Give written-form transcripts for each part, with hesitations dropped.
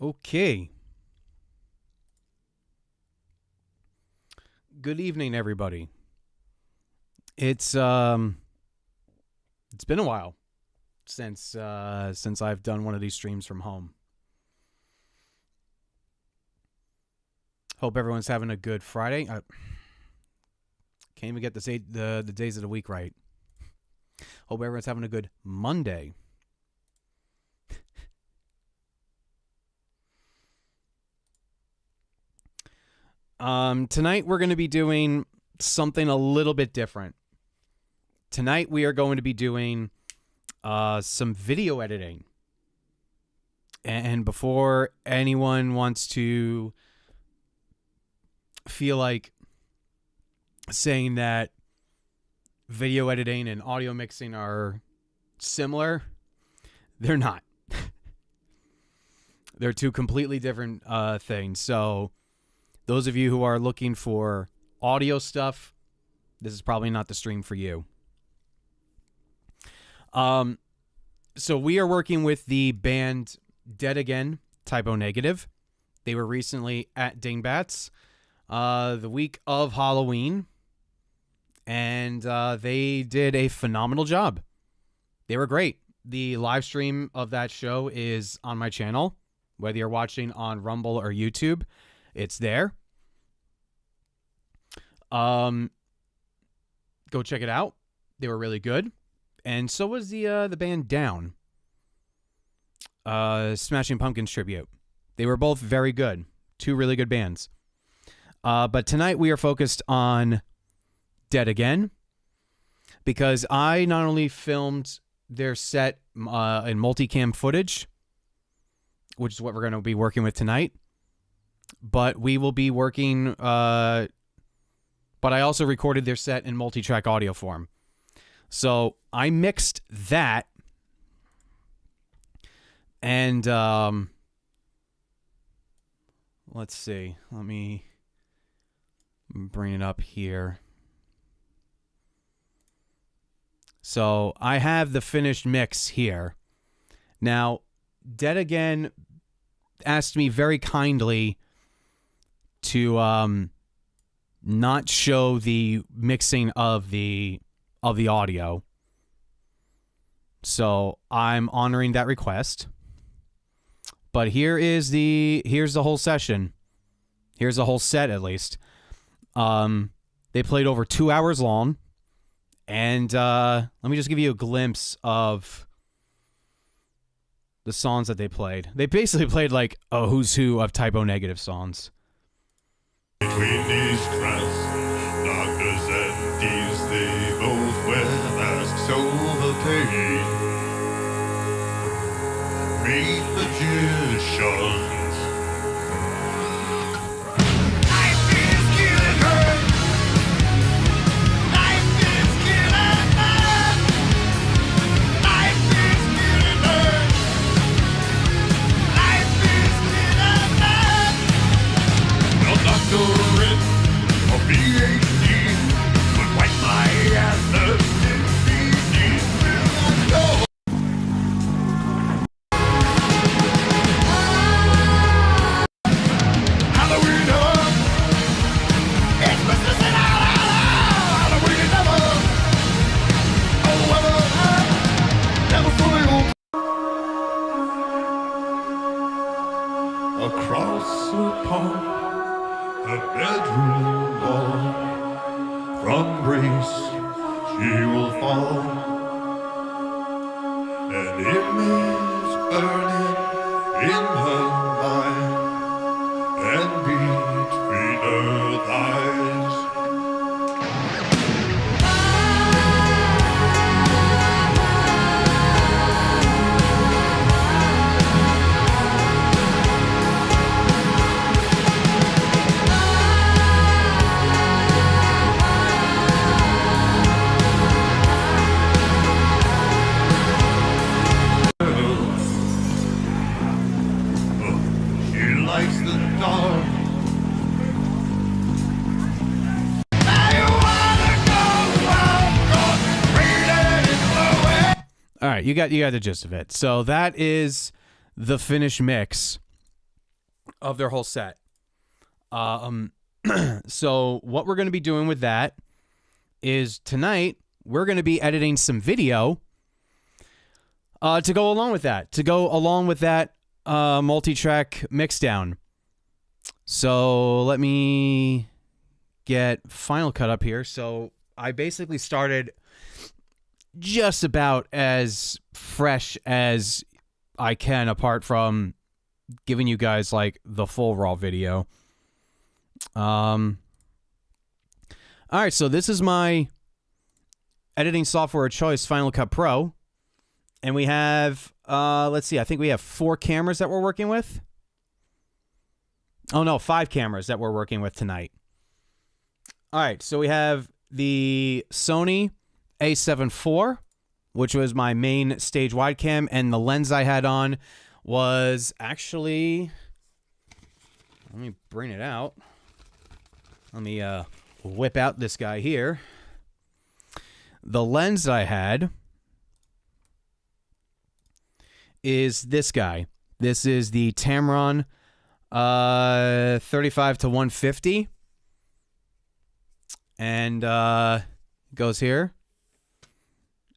Okay. Good evening, everybody. It's been a while since I've done one of these streams from home. Hope everyone's having a good Friday. I can't even get the days of the week right. Hope everyone's having a good Monday. Tonight we're going to be doing something a little bit different. Tonight we are going to be doing some video editing. And before anyone wants to feel like saying that video editing and audio mixing are similar, they're not. They're two completely different things. So those of you who are looking for audio stuff, this is probably not the stream for you. So we are working with the band Dead Again, Type O Negative. They were recently at Dingbats the week of Halloween, and they did a phenomenal job. They were great. The live stream of that show is on my channel. Whether you're watching on Rumble or YouTube, it's there. Go check it out. They were really good. And so was the band Down. Smashing Pumpkins tribute. They were both very good. Two really good bands. But tonight we are focused on Dead Again, because I not only filmed their set in multicam footage, which is what we're going to be working with tonight, but we will be working... but I also recorded their set in multi-track audio form. So I mixed that, and let's see. Let me bring it up here. So I have the finished mix here. Now, Dead Again asked me very kindly to not show the mixing of the audio. So I'm honoring that request. But here's the whole session. Here's the whole set, at least. They played over 2 hours long. And let me just give you a glimpse of the songs that they played. They basically played like a who's who of Type O Negative songs. Between these crass doctors and these, they both wear masks overpaid. Meet magicians. Life is killing her. Life is killing her. Life is killing her. Life is killing her. No doctorate or PhD would wipe my ass up in CD. Halloween up, it's Christmas in Halloween never, oh never fully open. Across the pond, a bedroom wall, from grace she will fall. An image burning in her mind and between her thighs. She likes the dark. All right, you got the gist of it. So that is the finished mix. of their whole set. So what we're going to be doing with that is tonight we're going to be editing some video to go along with that, multi-track mixdown. So let me get Final Cut up here. So I basically started just about as fresh as I can, apart from giving you guys like the full raw video. All right, so this is my editing software of choice, Final Cut Pro. And we have, let's see, I think we have 4 cameras that we're working with. Oh, no, 5 cameras that we're working with tonight. All right, so we have the Sony a7 IV, which was my main stage wide cam, and the lens I had on was actually, let me bring it out. Let me whip out this guy here. The lens I had is this guy. This is the Tamron 35-150, and goes here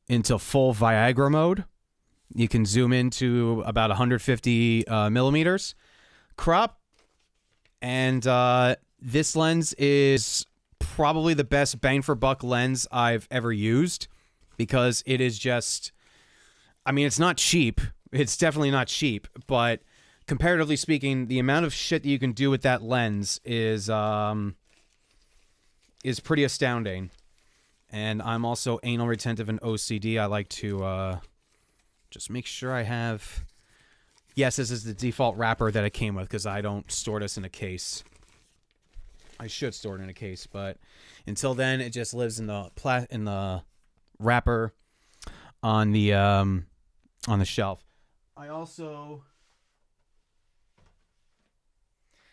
into full Viagra mode. You can zoom into about 150 millimeters crop, and this lens is probably the best bang for buck lens I've ever used, because it is just, I mean, it's not cheap. It's definitely not cheap, but comparatively speaking, the amount of shit that you can do with that lens is pretty astounding. And I'm also anal retentive and OCD. I like to just make sure I have... Yes, this is the default wrapper that it came with, because I don't store this in a case. I should store it in a case, but until then, it just lives in the wrapper on the shelf. I also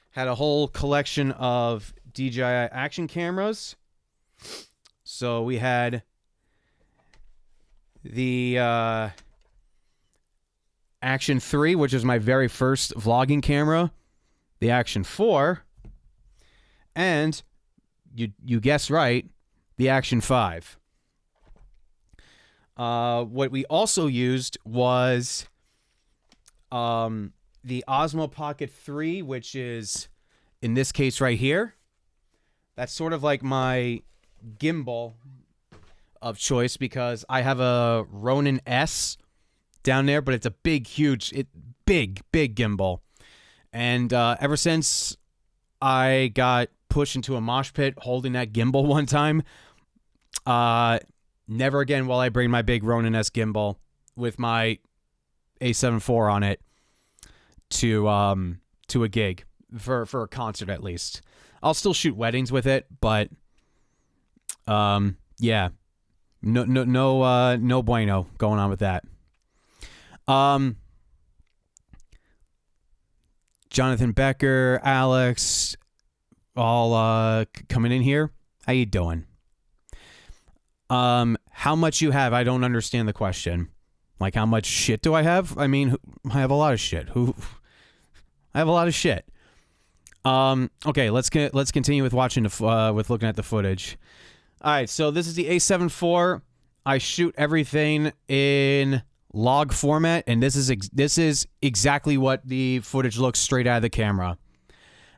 had a whole collection of DJI action cameras. So we had the Action 3, which is my very first vlogging camera, the Action 4, and you guessed right, the Action 5. What we also used was the Osmo Pocket 3, which is in this case right here. That's sort of like my gimbal of choice, because I have a Ronin S down there, but it's a big gimbal. And ever since I got pushed into a mosh pit holding that gimbal one time, never again will I bring my big Ronin S gimbal with my A7 IV on it to a gig, for a concert at least. I'll still shoot weddings with it, but yeah, no bueno going on with that. Jonathan Becker, Alex, all coming in here. How you doing? How much you have? I don't understand the question. Like, how much shit do I have? I mean, I have a lot of shit. I have a lot of shit. Okay, let's continue with watching with looking at the footage. All right, so this is the A7 IV. I shoot everything in log format, and this is exactly what the footage looks straight out of the camera.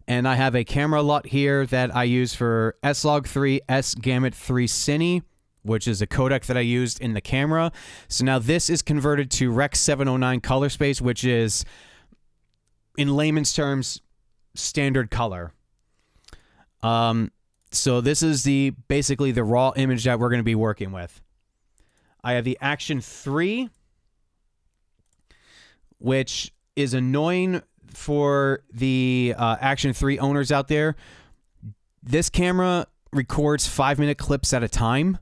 And I have a camera LUT here that I use for S-Log3 S-Gamut 3 Cine, which is a codec that I used in the camera. So now this is converted to Rec 709 color space, which is, in layman's terms, standard color. So this is basically the raw image that we're going to be working with. I have the Action 3, which is annoying for the Action 3 owners out there. This camera records 5-minute clips at a time,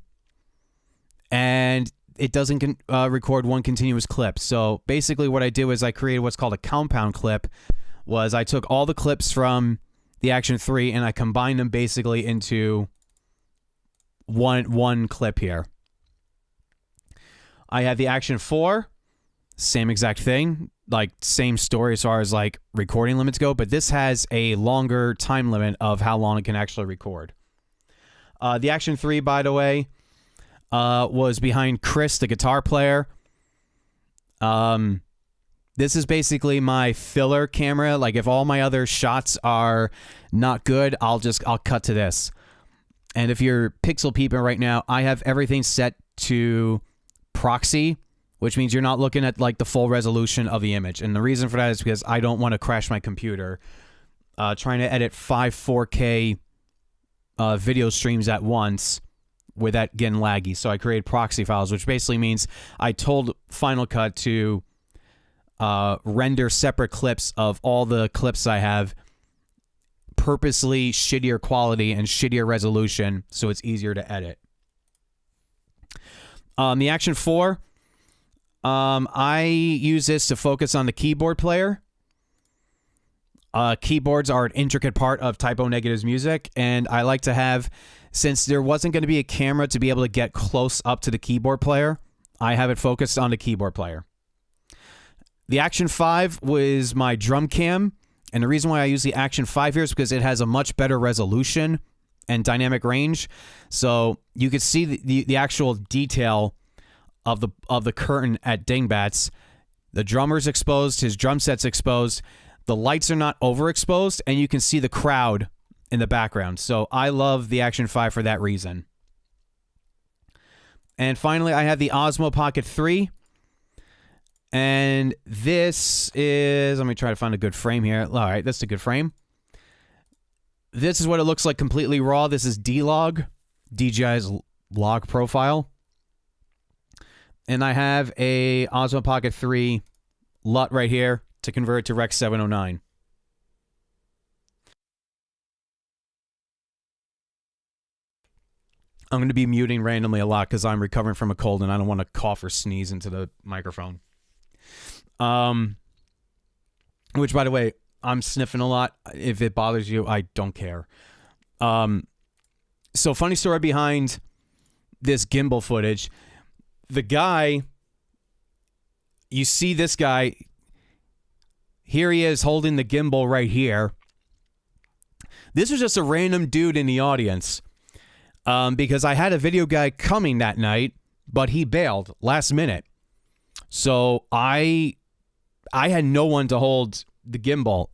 and it doesn't record one continuous clip. So basically what I did was I created what's called a compound clip. Was I took all the clips from the Action 3 and I combined them basically into one clip here. I have the Action 4. same exact thing, like same story as far as like recording limits go, but this has a longer time limit of how long it can actually record. The Action 3, by the way, was behind Chris, the guitar player. This is basically my filler camera. Like if all my other shots are not good, I'll cut to this. And if you're pixel peeping right now, I have everything set to proxy, which means you're not looking at like the full resolution of the image. And the reason for that is because I don't want to crash my computer trying to edit 5 4K video streams at once with that getting laggy. So I created proxy files, which basically means I told Final Cut to render separate clips of all the clips I have, purposely shittier quality and shittier resolution so it's easier to edit. The Action 4, I use this to focus on the keyboard player. Keyboards are an intricate part of Typo Negative's music, and I like to have, since there wasn't going to be a camera to be able to get close up to the keyboard player, I have it focused on the keyboard player. The Action 5 was my drum cam, and the reason why I use the Action 5 here is because it has a much better resolution and dynamic range, so you could see the actual detail of the curtain at Dingbats. The drummer's exposed, his drum set's exposed, the lights are not overexposed, and you can see the crowd in the background. So I love the Action 5 for that reason. And finally, I have the Osmo Pocket 3. And this is, let me try to find a good frame here. All right, that's a good frame. This is what it looks like completely raw. This is D-Log, DJI's log profile. And I have a Osmo Pocket 3 LUT right here to convert it to Rec 709. I'm going to be muting randomly a lot because I'm recovering from a cold and I don't want to cough or sneeze into the microphone. Which, by the way, I'm sniffing a lot. If it bothers you, I don't care. So funny story behind this gimbal footage. The guy, you see this guy, here he is holding the gimbal right here. This was just a random dude in the audience. Because I had a video guy coming that night, but he bailed last minute. So I had no one to hold the gimbal,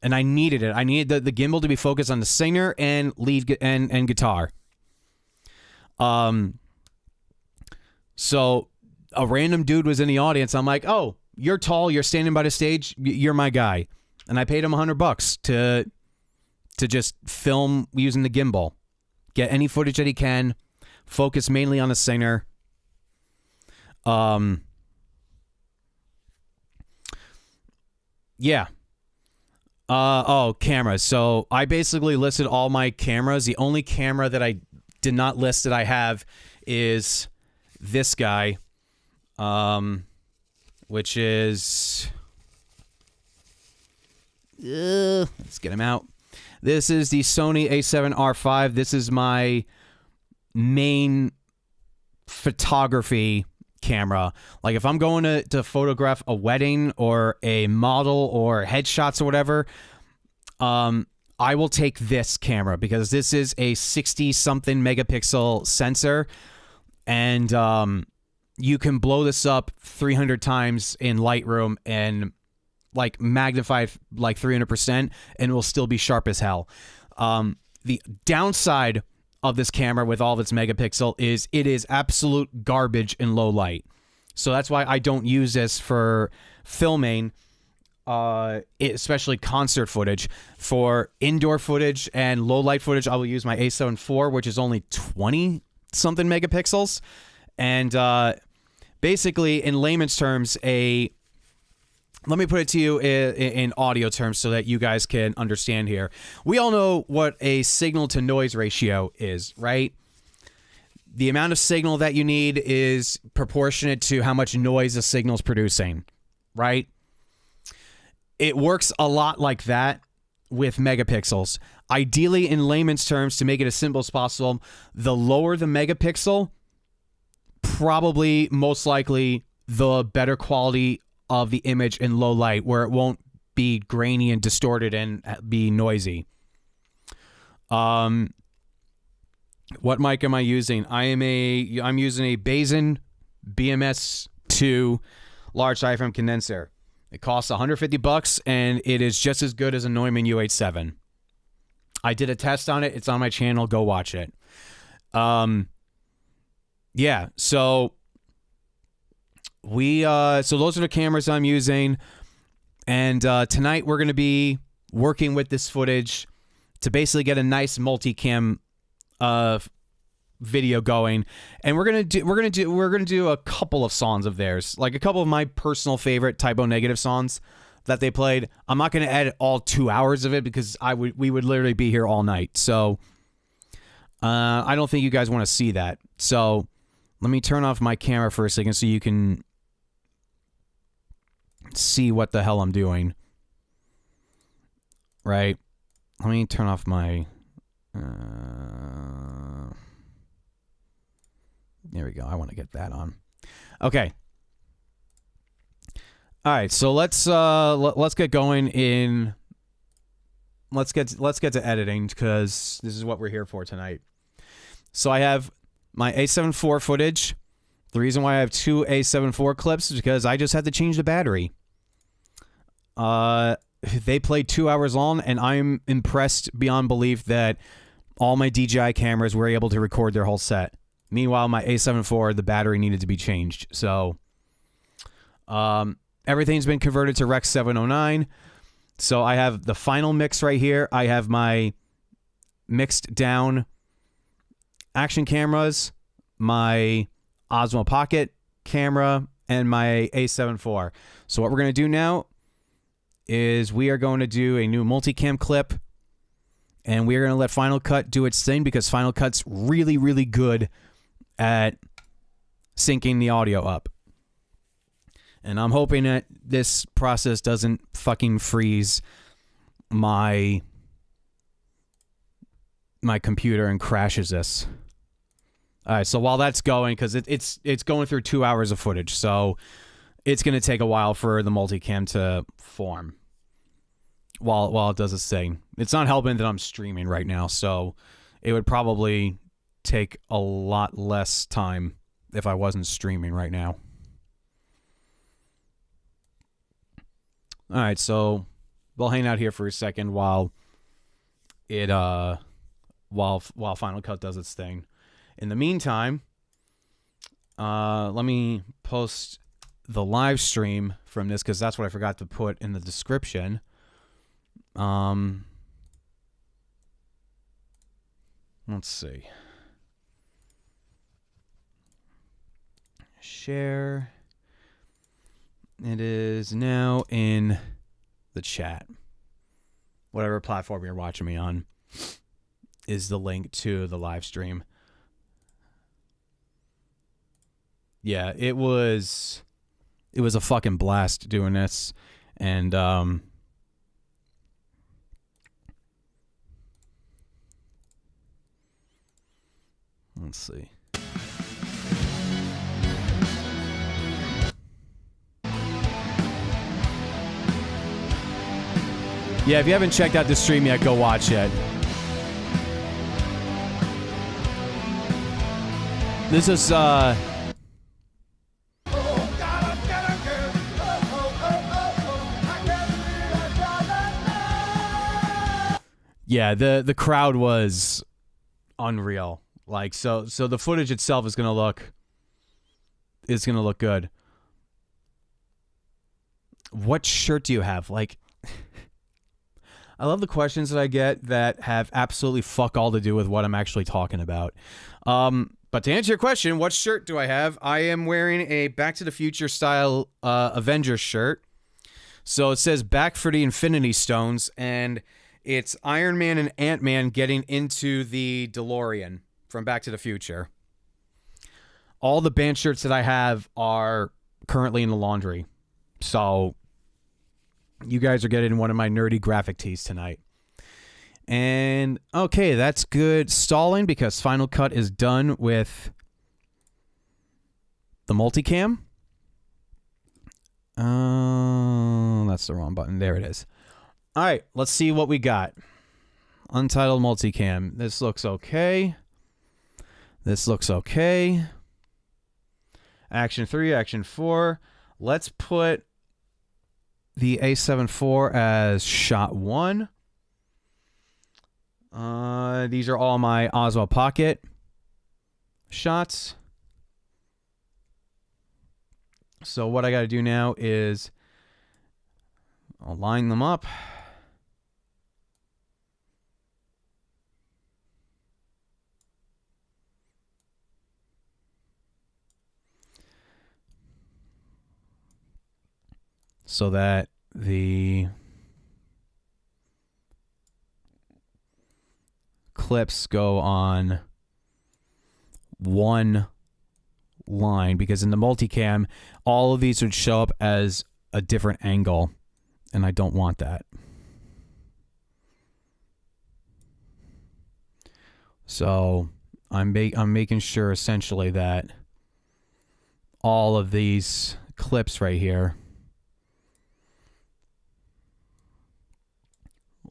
and I needed it. I needed the gimbal to be focused on the singer and lead and guitar. So a random dude was in the audience. I'm like, oh, you're tall, you're standing by the stage, you're my guy. And I paid him $100 to just film using the gimbal. Get any footage that he can, focus mainly on the singer. Yeah. Cameras. So I basically listed all my cameras. The only camera that I did not list that I have is this guy, which is, let's get him out. This is the Sony A7R5. This is my main photography camera. Like if I'm going to photograph a wedding or a model or headshots or whatever, I will take this camera because this is a 60-something megapixel sensor, and you can blow this up 300 times in Lightroom and like magnified like 300%, and it will still be sharp as hell. The downside of this camera with all of its megapixel is it is absolute garbage in low light. So that's why I don't use this for filming, especially concert footage. For indoor footage and low light footage, I will use my A7 IV, which is only 20-something megapixels. And basically, in layman's terms, let me put it to you in audio terms so that you guys can understand here. We all know what a signal-to-noise ratio is, right? The amount of signal that you need is proportionate to how much noise the signal's producing, right? It works a lot like that with megapixels. Ideally, in layman's terms, to make it as simple as possible, the lower the megapixel, probably most likely the better quality of the image in low light, where it won't be grainy and distorted and be noisy. What mic am I using? I'm using a Basin BMS2 large diaphragm condenser. It costs $150 and it is just as good as a Neumann U87. I did a test on it. It's on my channel. Go watch it. Yeah, so so those are the cameras I'm using, and tonight we're going to be working with this footage to basically get a nice multicam video going, and we're gonna do a couple of songs of theirs, like a couple of my personal favorite Type O Negative songs that they played. I'm not gonna edit all 2 hours of it because we would literally be here all night. So I don't think you guys want to see that. So let me turn off my camera for a second so you can see what the hell I'm doing. Right. Let me turn off my... there we go. I want to get that on. Okay. All right. So let's get going in... Let's get to editing because this is what we're here for tonight. So I have my A7 IV footage. The reason why I have two A7 IV clips is because I just had to change the battery. They played 2 hours long, and I'm impressed beyond belief that all my DJI cameras were able to record their whole set. Meanwhile, my A7 IV, the battery needed to be changed. So everything's been converted to Rec 709. So I have the final mix right here. I have my mixed down action cameras, my Osmo Pocket camera, and my A7 IV. So what we're going to do now is we are going to do a new multicam clip, and we are going to let Final Cut do its thing because Final Cut's really, really good at syncing the audio up. And I'm hoping that this process doesn't fucking freeze my computer and crashes this. All right, so while that's going, because it's going through 2 hours of footage, so it's going to take a while for the multicam to form while it does its thing. It's not helping that I'm streaming right now, so it would probably take a lot less time if I wasn't streaming right now. All right, so we'll hang out here for a second while while Final Cut does its thing. In the meantime, let me post the live stream from this because that's what I forgot to put in the description. Let's see. Share. It is now in the chat. Whatever platform you're watching me on is the link to the live stream. Yeah, it was a fucking blast doing this, and let's see. Yeah, if you haven't checked out the stream yet, go watch it. This is yeah, the crowd was unreal. Like so the footage itself is gonna look good. What shirt do you have? Like, I love the questions that I get that have absolutely fuck all to do with what I'm actually talking about. But to answer your question, what shirt do I have? I am wearing a Back to the Future style Avengers shirt. So it says Back for the Infinity Stones, and it's Iron Man and Ant-Man getting into the DeLorean from Back to the Future. All the band shirts that I have are currently in the laundry. So you guys are getting one of my nerdy graphic tees tonight. And okay, that's good stalling because Final Cut is done with the multicam. That's the wrong button. There it is. All right, let's see what we got. Untitled multicam. This looks okay. This looks okay. Action 3, Action 4. Let's put the A7 IV as shot 1. These are all my Oswald Pocket shots. So what I got to do now is I'll line them up. So that the clips go on one line, because in the multicam, all of these would show up as a different angle, and I don't want that. So I'm making sure essentially that all of these clips right here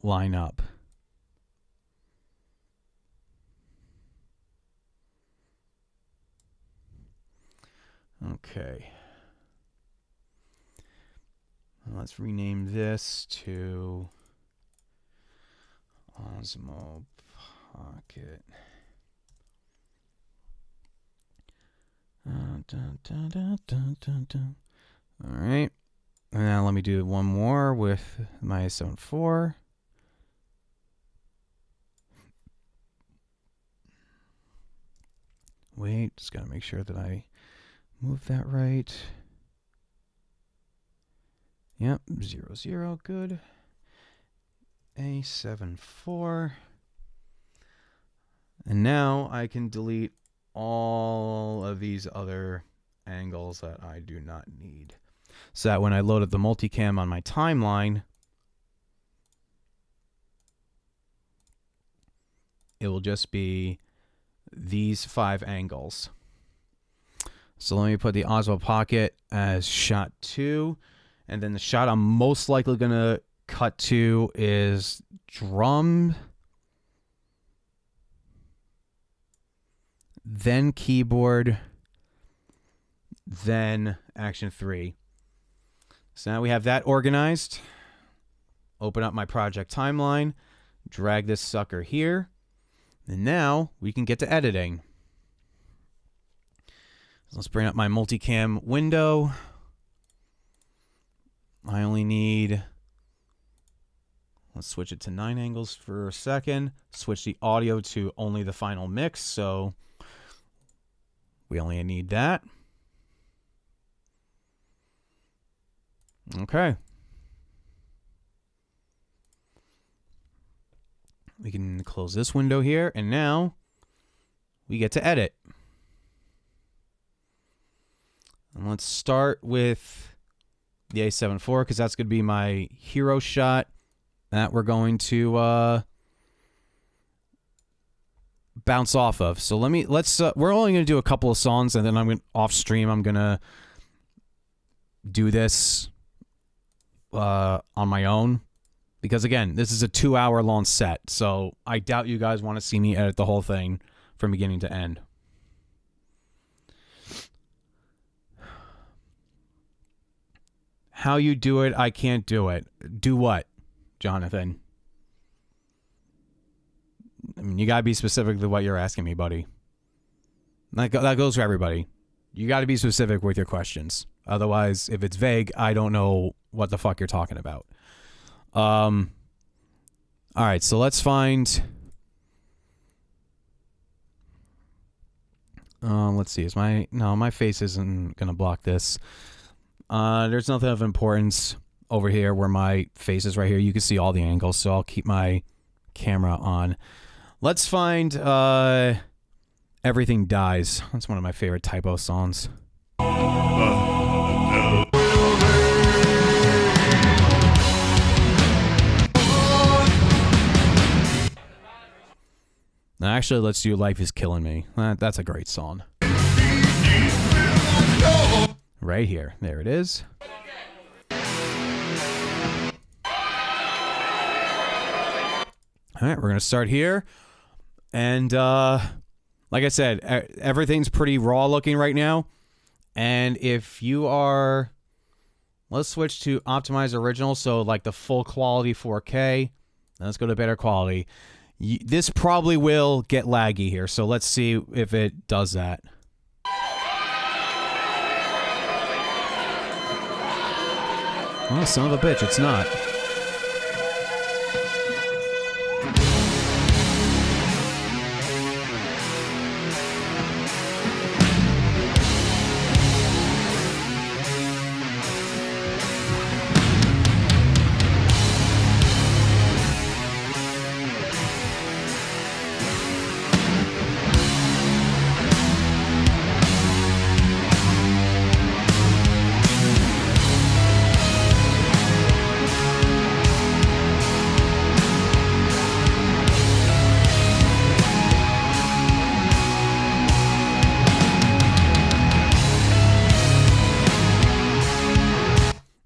line up. Okay. Let's rename this to Osmo Pocket. All right. And now let me do one more with my A7 IV. Wait, just gotta make sure that I move that right. Yep, 0, 0, good. A7 IV. And now I can delete all of these other angles that I do not need. So that when I load up the multicam on my timeline, it will just be these 5 angles. So let me put the Oswald Pocket as shot 2. And then the shot I'm most likely going to cut to is drum, then keyboard, then action 3. So now we have that organized. Open up my project timeline, drag this sucker here, and now we can get to editing. So let's bring up my multicam window. I only need, let's switch it to 9 angles for a second. Switch the audio to only the final mix, so we only need that. Okay. We can close this window here, and now we get to edit. And let's start with the A7 IV, because that's going to be my hero shot that we're going to bounce off of. So we're only going to do a couple of songs, and then off stream I'm going to do this on my own, because again, this is a 2-hour long set, so I doubt you guys want to see me edit the whole thing from beginning to end. How you do it, I can't do it. Do what, Jonathan? I mean, you gotta be specific to what you're asking me, buddy. That goes for everybody. You gotta be specific with your questions. Otherwise, if it's vague, I don't know what the fuck you're talking about. All right, so let's find. Let's see. My face isn't gonna block this. There's nothing of importance over here where my face is right here. You can see all the angles, so I'll keep my camera on. Let's find Everything Dies. That's one of my favorite typo songs. Actually, let's do Life Is Killing Me. That's a great song. Right here. There it is. All right, we're going to start here. And like I said, everything's pretty raw looking right now. And if you are, let's switch to optimize original. So like the full quality 4K. Let's go to better quality. This probably will get laggy here. So let's see if it does that. Oh, son of a bitch, it's not.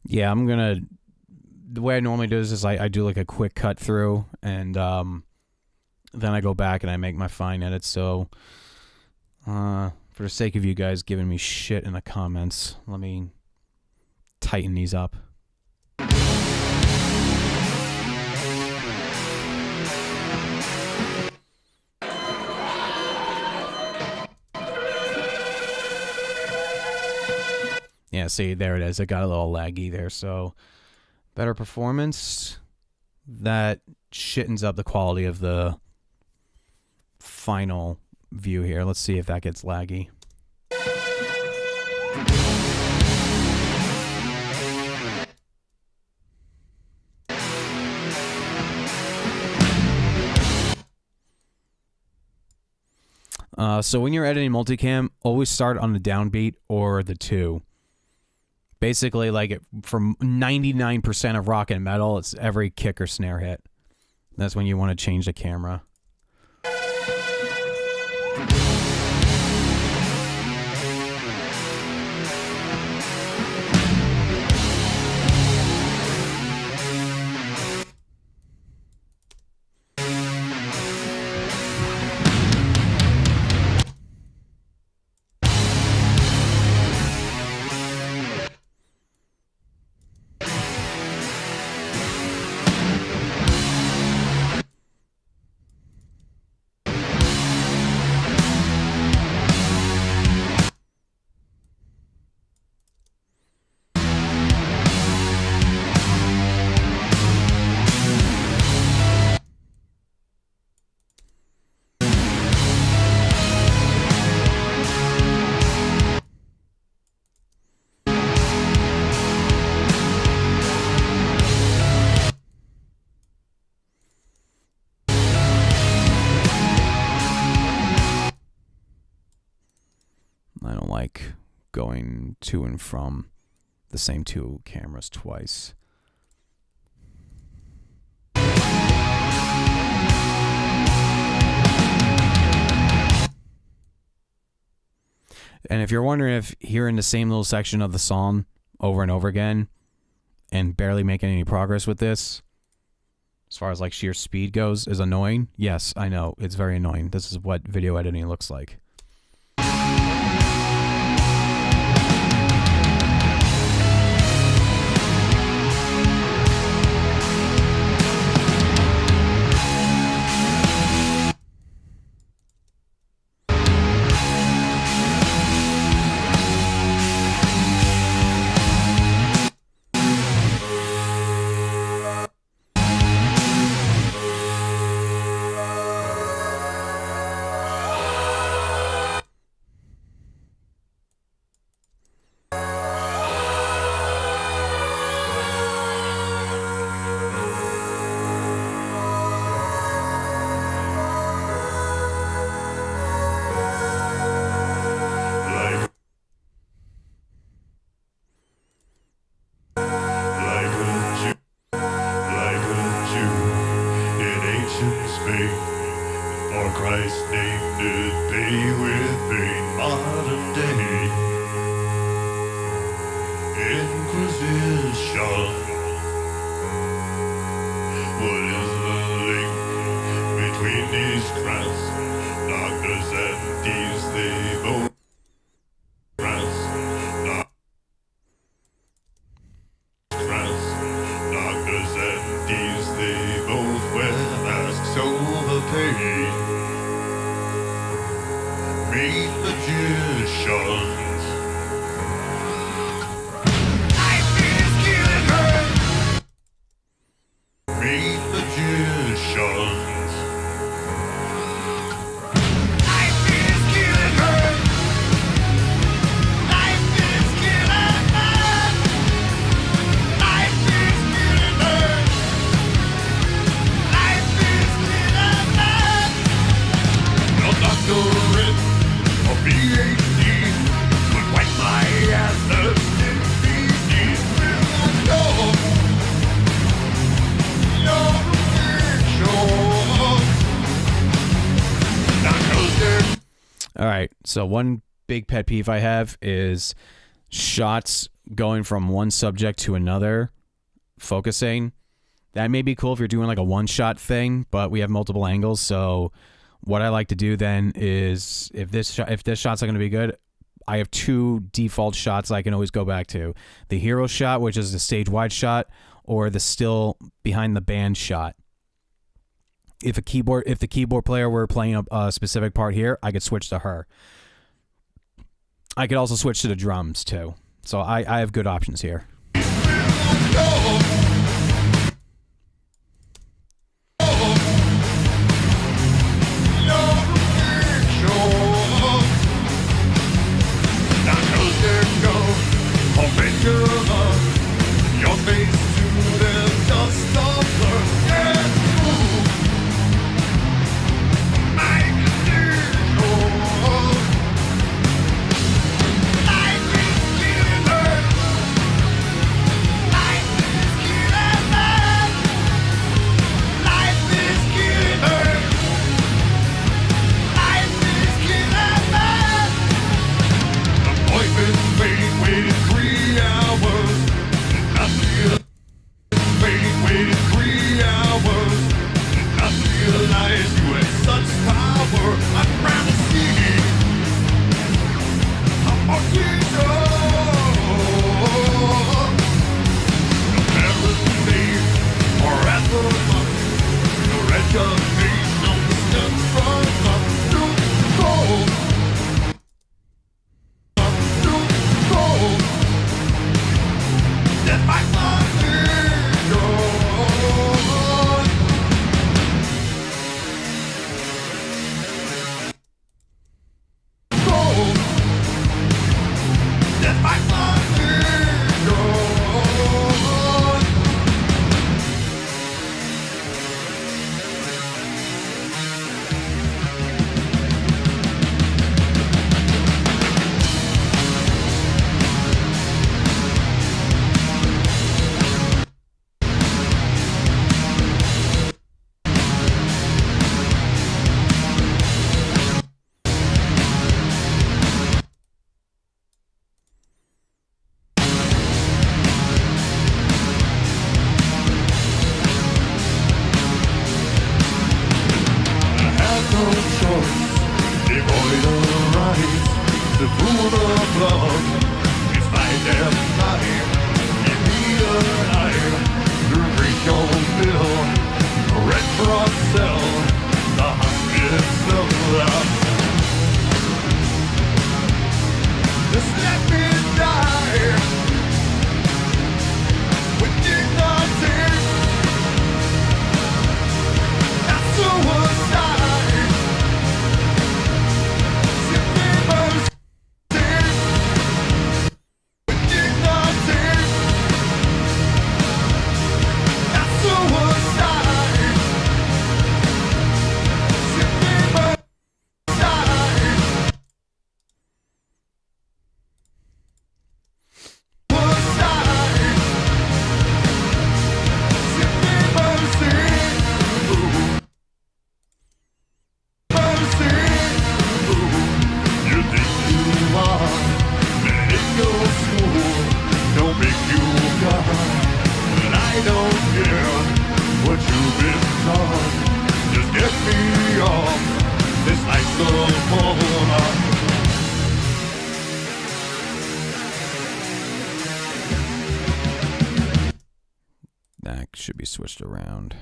Yeah, I'm gonna. The way I normally do this is I do like a quick cut through, and then I go back and I make my fine edits. So, for the sake of you guys giving me shit in the comments, let me tighten these up. Yeah, see, there it is. It got a little laggy there, so better performance. That shittens up the quality of the final view here. Let's see if that gets laggy. So when you're editing multicam, always start on the downbeat or the 2. Basically, like from 99% of rock and metal, it's every kick or snare hit. That's when you want to change the camera. I don't like going to and from the same 2 cameras twice. And if you're wondering if hearing the same little section of the song over and over again and barely making any progress with this, as far as like sheer speed goes, is annoying, yes, I know, it's very annoying. This is what video editing looks like. For Christ's name did pay with pain modern day Inquisition. What is the link crass. Doctors and D's, they both crass. Crass. Doctors and D's, they both wear masks over pain. Meet magicians. Life is killing her. Meet magicians. Life is killing her. Life is killing her. Life is killing her. Life is killing her. No doctorate or PhD would wipe my ass up in PhDs. No, no picture. Not closer. All right. So one big pet peeve I have is shots going from one subject to another, focusing. That may be cool if you're doing like a one-shot thing, but we have multiple angles. So what I like to do then is if this shot's not going to be good, I have two default shots I can always go back to. The hero shot, which is the stage-wide shot, or the still behind the band shot. If the keyboard player were playing a specific part here, I could switch to her. I could also switch to the drums too. So I have good options here. Your face to the dust of the dead. should be switched around.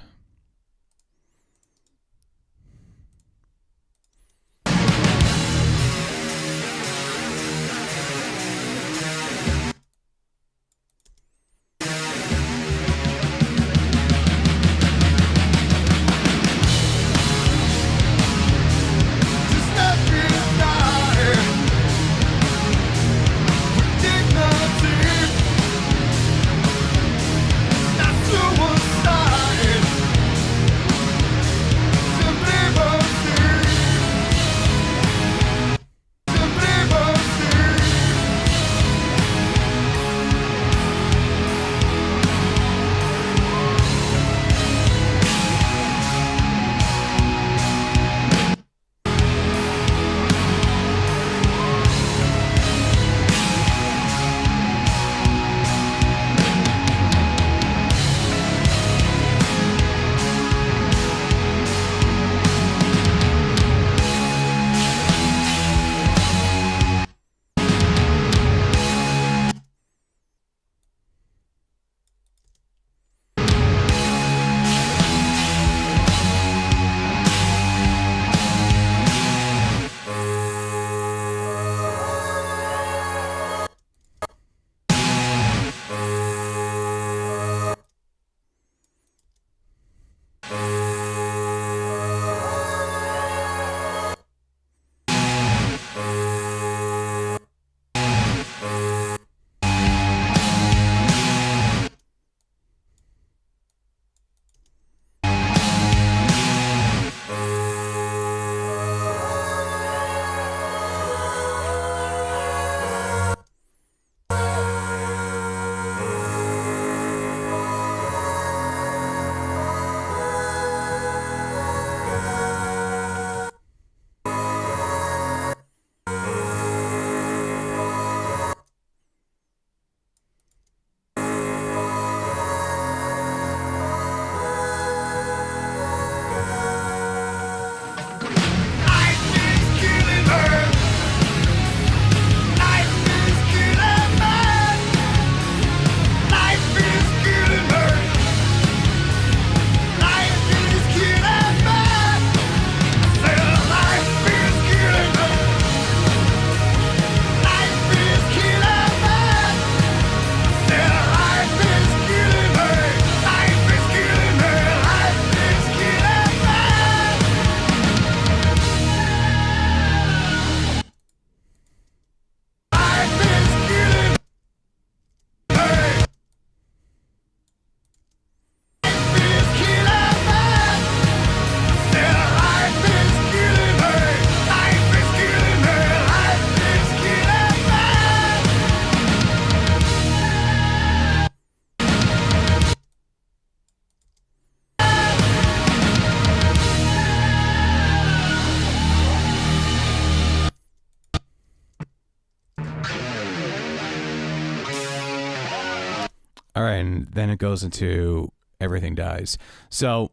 All right, and then it goes into Everything Dies. So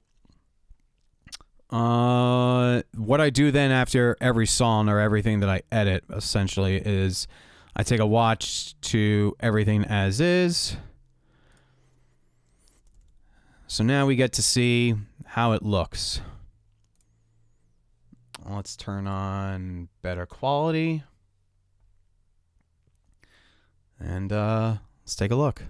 what I do then after every song or everything that I edit essentially is I take a watch to Everything As Is. So now we get to see how it looks. Let's turn on better quality. And let's take a look.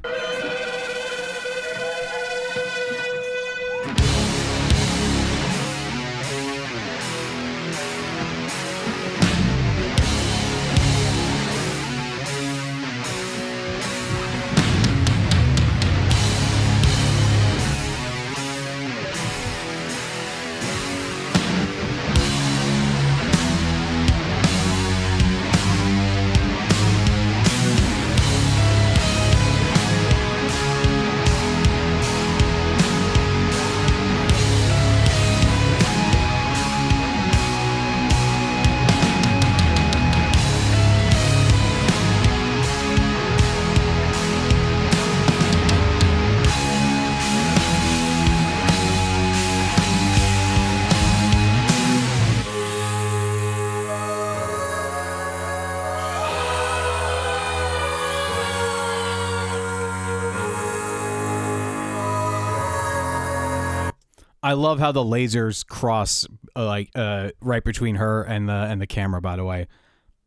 I love how the lasers cross right between her and the camera. By the way,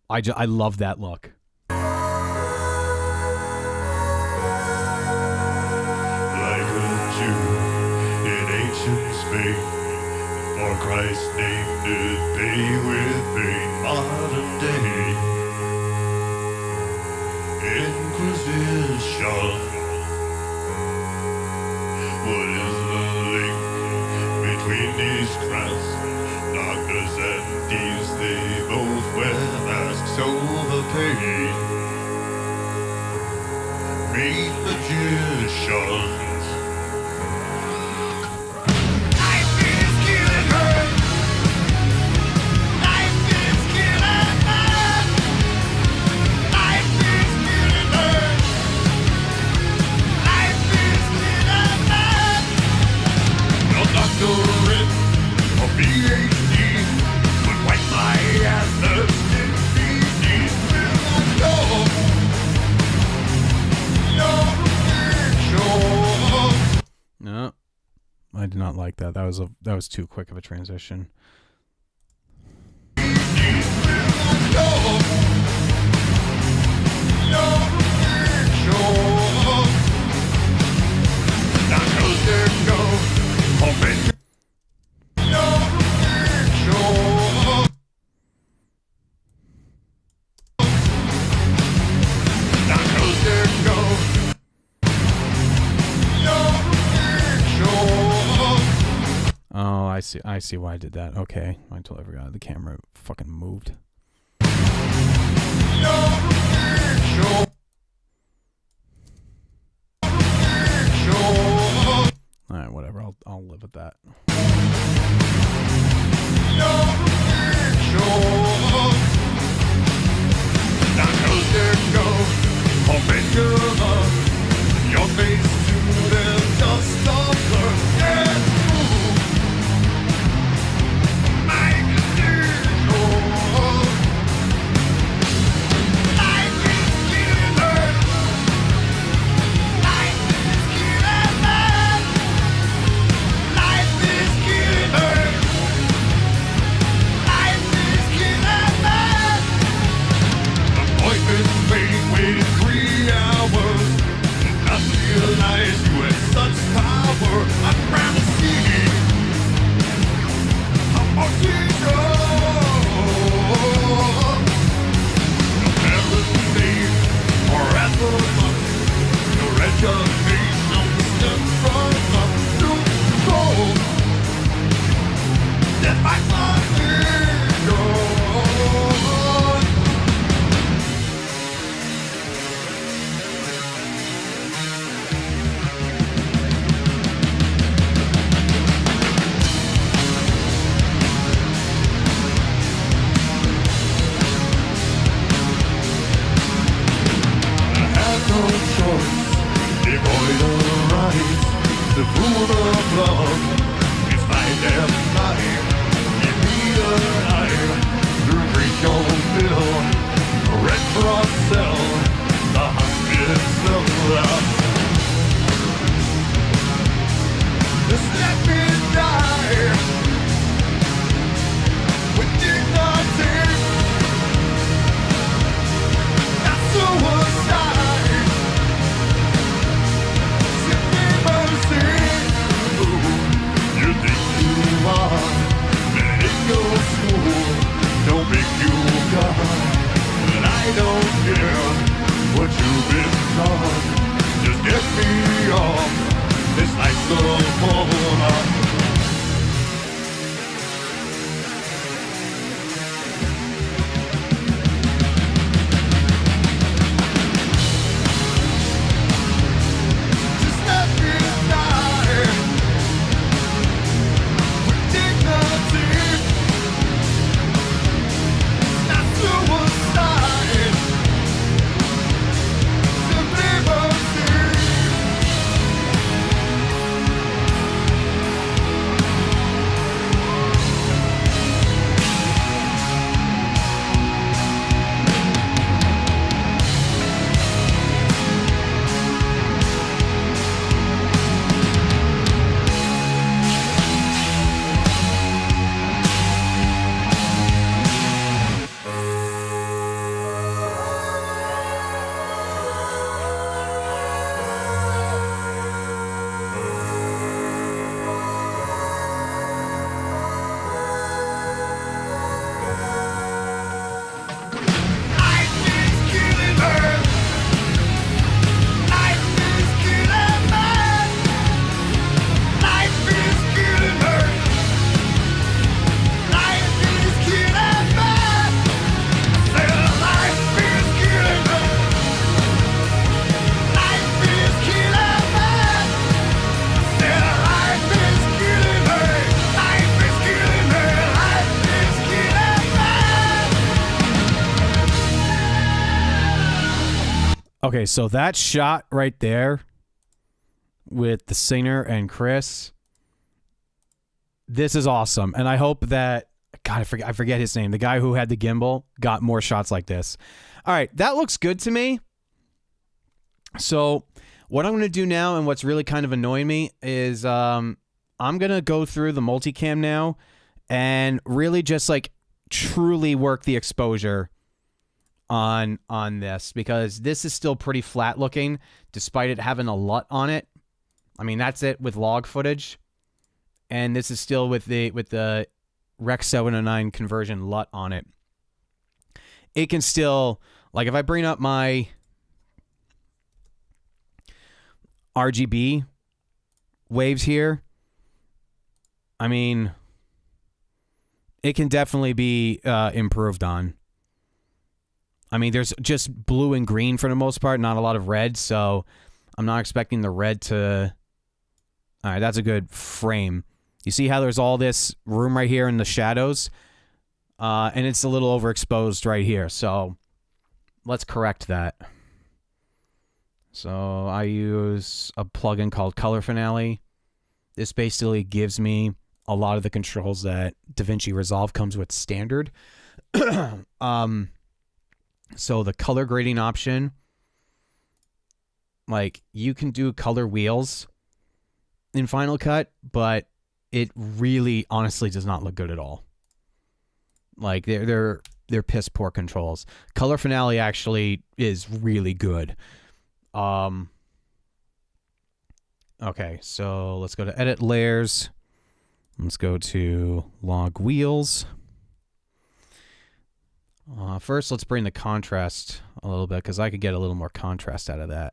I love that look. Like a Jew in ancient Spain, for Christ's name did they with pain. Modern day Inquisition. What is the link between these crafts? Doctors and thieves, they both wear masks over pain. Meet magicians. Life is killing her. Life is killing her. Life is killing her. Life is killing her. No doctorate or PhD would wipe my ass the DVD. Will I go? No, I did not like that. That was too quick of a transition. Oh, I see why I did that. Okay, I totally forgot the camera fucking moved. All right, whatever. I'll live with that. Your face to the dust of the dead. My life is killing her. Life is killing her. Life is Okay, so that shot right there with the singer and Chris, this is awesome. And I hope that, God, I forget his name. The guy who had the gimbal got more shots like this. All right, that looks good to me. So what I'm going to do now, and what's really kind of annoying me, is I'm going to go through the multicam now and really just like truly work the exposure on this, because this is still pretty flat looking despite it having a LUT on it. I mean, that's it with log footage, and this is still with the Rec 709 conversion LUT on it. It can still, like, if I bring up my RGB waves here, I mean, it can definitely be improved on. I mean, there's just blue and green for the most part, not a lot of red, so I'm not expecting the red to... All right, that's a good frame. You see how there's all this room right here in the shadows? And it's a little overexposed right here, so let's correct that. So I use a plugin called Color Finale. This basically gives me a lot of the controls that DaVinci Resolve comes with standard. So the color grading option, like, you can do color wheels in Final Cut, but it really honestly does not look good at all. Like, they're piss poor controls. Color Finale actually is really good. Okay, so let's go to Edit Layers. Let's go to Log Wheels. First, let's bring the contrast a little bit, because I could get a little more contrast out of that.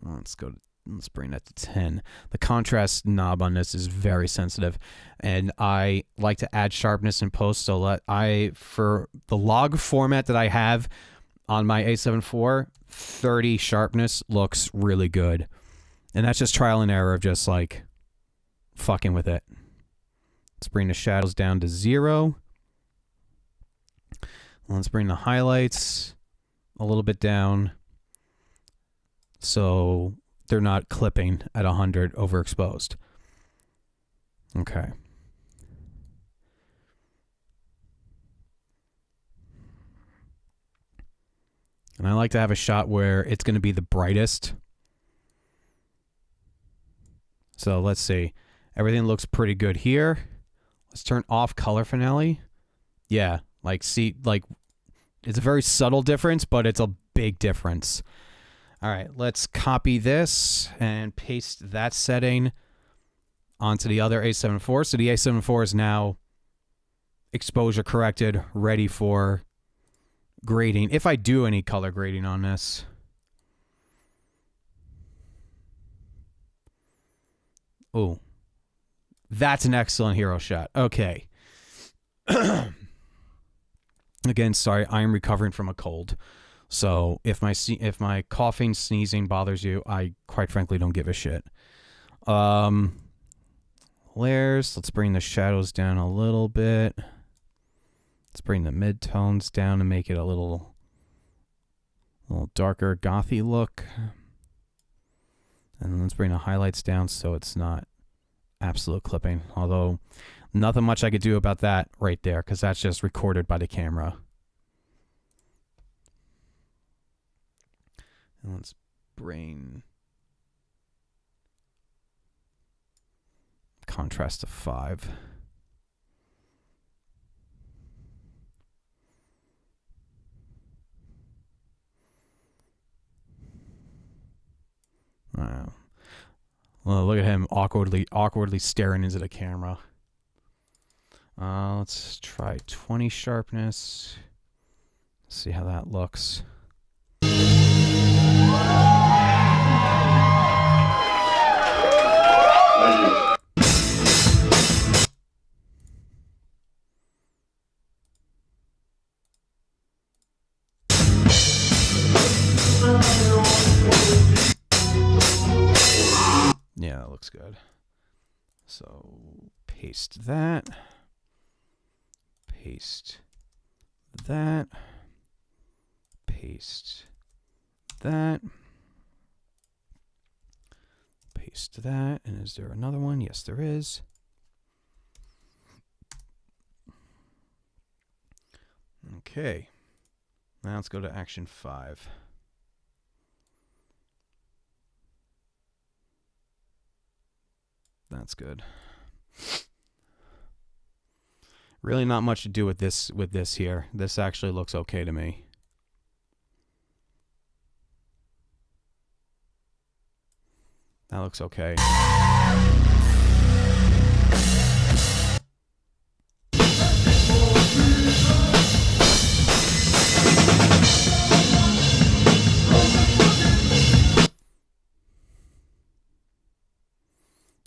Let's bring that to 10. The contrast knob on this is very sensitive, and I like to add sharpness in post. So for the log format that I have on my A7 IV, 30 sharpness looks really good, and that's just trial and error of just like fucking with it. Let's bring the shadows down to 0. Let's bring the highlights a little bit down so they're not clipping at 100 overexposed. Okay. And I like to have a shot where it's going to be the brightest. So let's see. Everything looks pretty good here. Let's turn off Color Finale. Yeah, like, see, like, it's a very subtle difference, but it's a big difference. All right, let's copy this and paste that setting onto the other A7 IV. So the A7 IV is now exposure corrected, ready for grading. If I do any color grading on this. Oh, that's an excellent hero shot. Okay. Again, sorry, I am recovering from a cold. So if my coughing, sneezing bothers you, I quite frankly don't give a shit. Layers, let's bring the shadows down a little bit. Let's bring the midtones down to make it a little darker, gothy look. And let's bring the highlights down so it's not absolute clipping. Although, nothing much I could do about that right there, because that's just recorded by the camera. And let's bring contrast to 5. Wow. Well, look at him awkwardly staring into the camera. Let's try 20 sharpness. See how that looks. Yeah, that looks good. So paste that. Paste that. Paste that. Paste that. And is there another one? Yes, there is. Okay. Now let's go to action 5. That's good. Really not much to do with this here. This actually looks okay to me. That looks okay.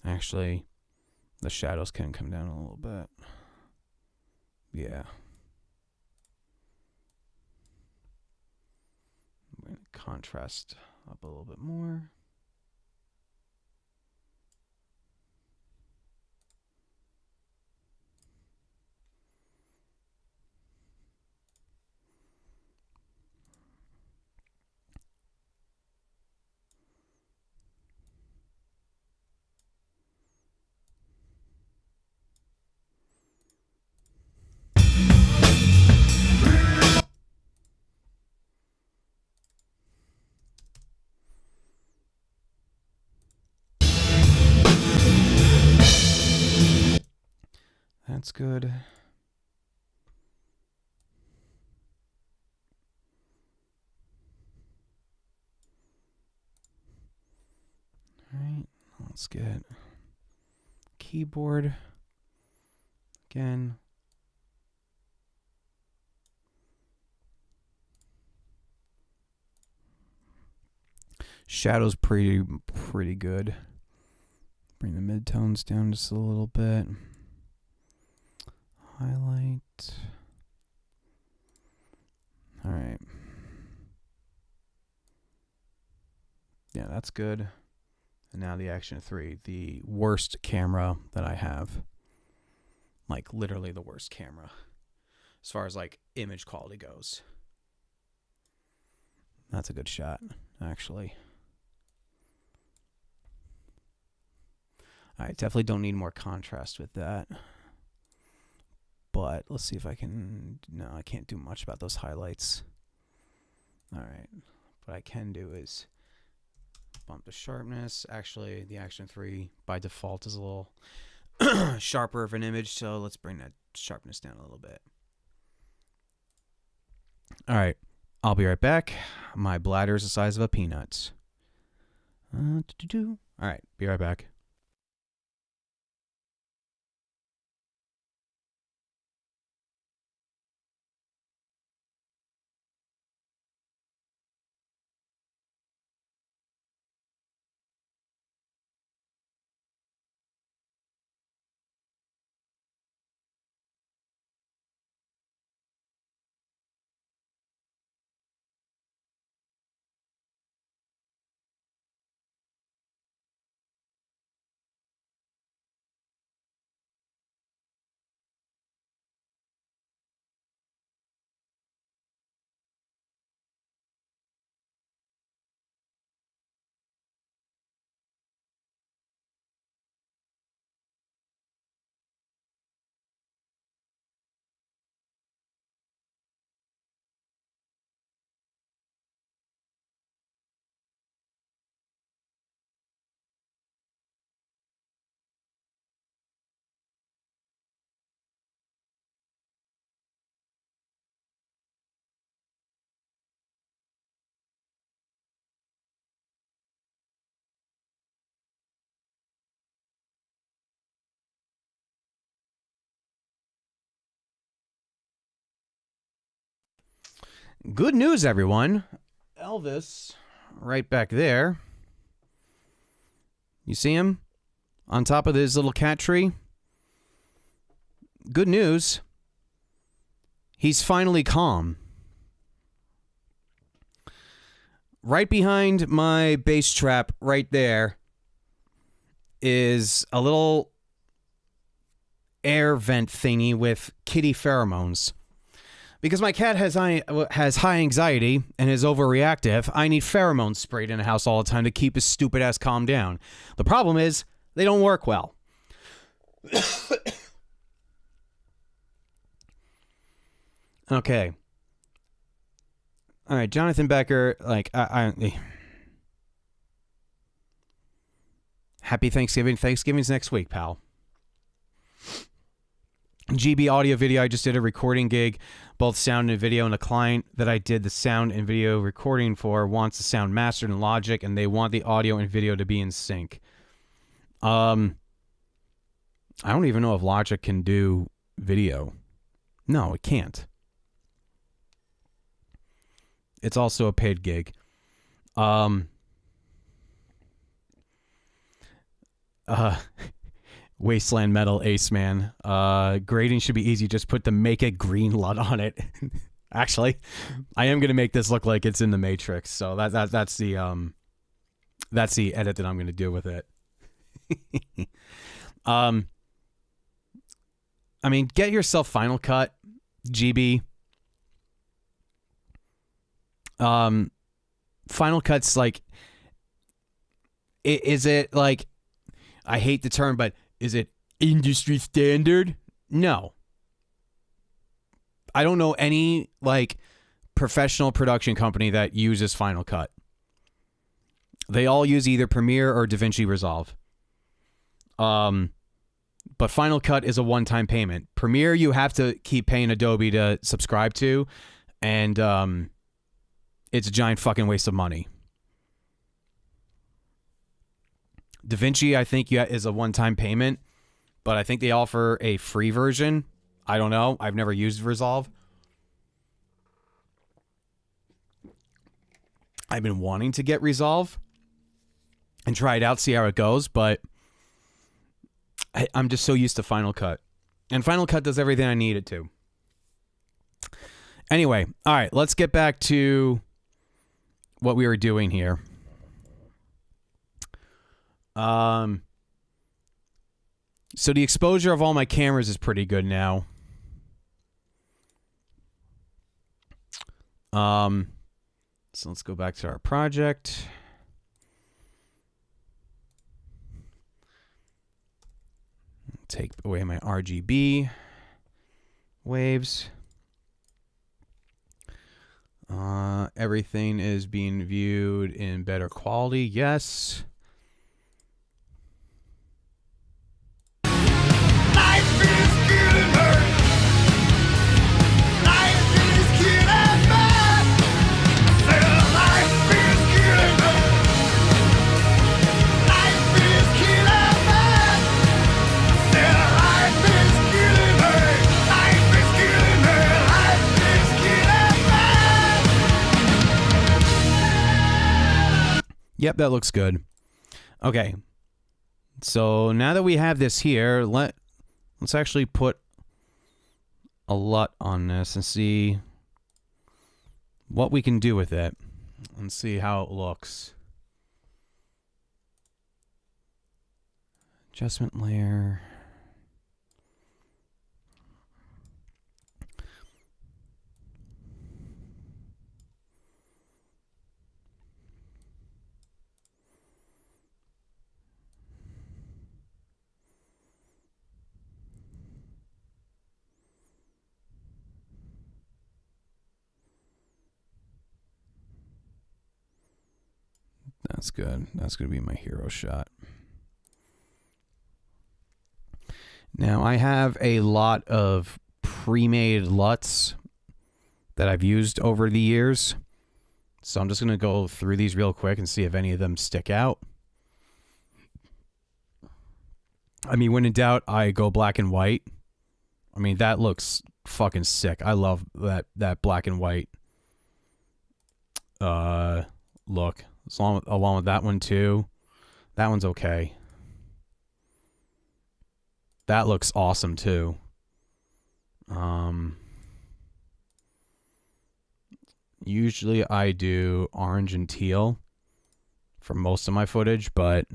Actually, the shadows can come down a little bit. Yeah. I'm going to contrast up a little bit more. That's good. All right, let's get keyboard again. Shadow's pretty good. Bring the midtones down just a little bit. Highlight. All right. Yeah, that's good. And now the action 3, the worst camera that I have. Like literally the worst camera as far as like image quality goes. That's a good shot, actually. I definitely don't need more contrast with that. But let's see if I can... No, I can't do much about those highlights. All right. What I can do is bump the sharpness. Actually, the action 3 by default is a little sharper of an image, so let's bring that sharpness down a little bit. All right. I'll be right back. My bladder is the size of a peanut. All right. Be right back. Good news, everyone. Elvis, right back there. You see him? On top of his little cat tree? Good news. He's finally calm. Right behind my bass trap, right there, is a little air vent thingy with kitty pheromones. Because my cat has high anxiety and is overreactive, I need pheromones sprayed in the house all the time to keep his stupid ass calmed down. The problem is, they don't work well. Okay. All right, Jonathan Becker, like, happy Thanksgiving. Thanksgiving's next week, pal. GB Audio Video, I just did a recording gig, both sound and video, and a client that I did the sound and video recording for wants the sound mastered in Logic, and they want the audio and video to be in sync. I don't even know if Logic can do video. No, it can't. It's also a paid gig. Wasteland Metal Ace Man. Grading should be easy. Just put the Make It Green LUT on it. Actually, I am gonna make this look like it's in the Matrix. So that's the edit that I'm gonna do with it. I mean, get yourself Final Cut, GB. Final Cut's like, is it like, I hate the term, but is it industry standard? No. I don't know any like professional production company that uses Final Cut. They all use either Premiere or DaVinci Resolve. But Final Cut is a one-time payment. Premiere, you have to keep paying Adobe to subscribe to, and it's a giant fucking waste of money. DaVinci, I think, is a one-time payment, but I think they offer a free version. I don't know. I've never used Resolve. I've been wanting to get Resolve and try it out, see how it goes, but I'm just so used to Final Cut. And Final Cut does everything I need it to. Anyway, all right, let's get back to what we were doing here. So the exposure of all my cameras is pretty good now. So let's go back to our project. Take away my RGB waves. Everything is being viewed in better quality. Yes. Life is killing her. Life is killing me. Life is killing her. Life is killing me. Life is killing her. Life is killing her. Life is killing me. Yep, that looks good. Okay. So now that we have this here, let's actually put a LUT on this and see what we can do with it and see how it looks. Adjustment layer. That's good. That's going to be my hero shot. Now, I have a lot of pre-made LUTs that I've used over the years. So I'm just going to go through these real quick and see if any of them stick out. I mean, when in doubt, I go black and white. I mean, that looks fucking sick. I love that black and white look. Along with that one too. That one's okay. That looks awesome too. Usually I do orange and teal for most of my footage, but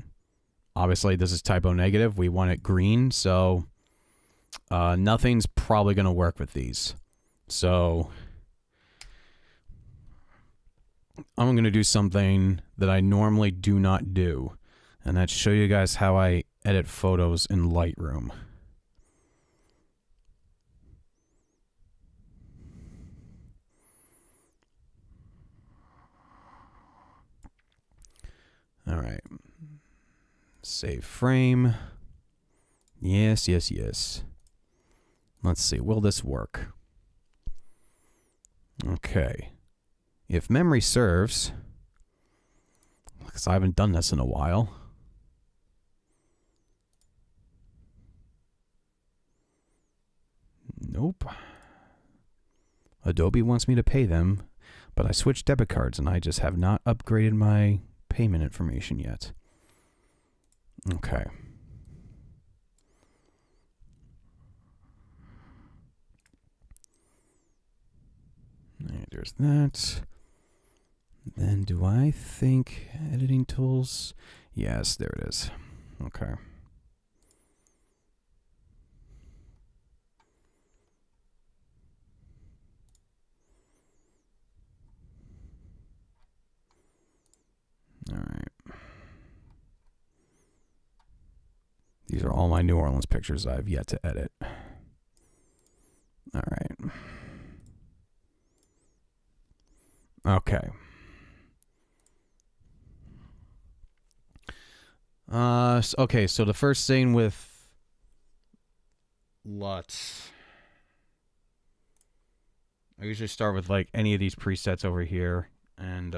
obviously this is typo negative. We want it green, so nothing's probably going to work with these. So I'm going to do something that I normally do not do, and that's show you guys how I edit photos in Lightroom. All right. Save frame. Yes, yes, yes. Let's see. Will this work? Okay. If memory serves, because I haven't done this in a while. Nope. Adobe wants me to pay them, but I switched debit cards and I just have not upgraded my payment information yet. Okay. All right, there's that. Then do I think editing tools? Yes, there it is. Okay. All right. These are all my New Orleans pictures I've yet to edit. All right. Okay. Okay, so the first thing with LUTs, I usually start with like any of these presets over here, and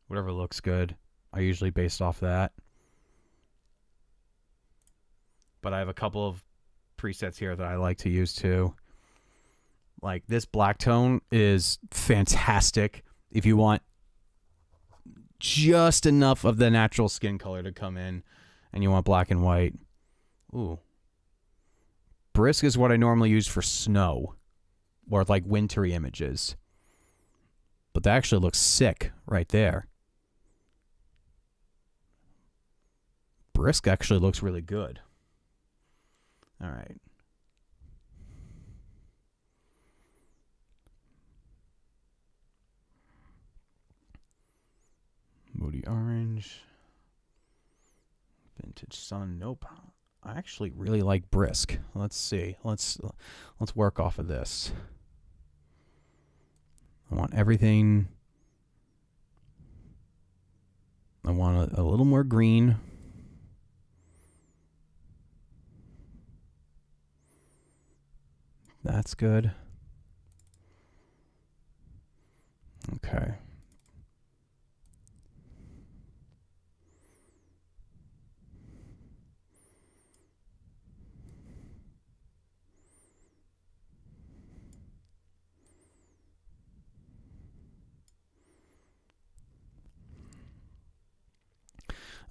whatever looks good, I usually base off that. But I have a couple of presets here that I like to use too. Like this black tone is fantastic if you want just enough of the natural skin color to come in and you want black and white. Ooh. Brisk is what I normally use for snow or like wintry images. But that actually looks sick right there. Brisk actually looks really good. All right. Moody orange. Vintage sun. Nope. I actually really like brisk. Let's see. Let's work off of this. I want everything. I want a little more green. That's good. Okay.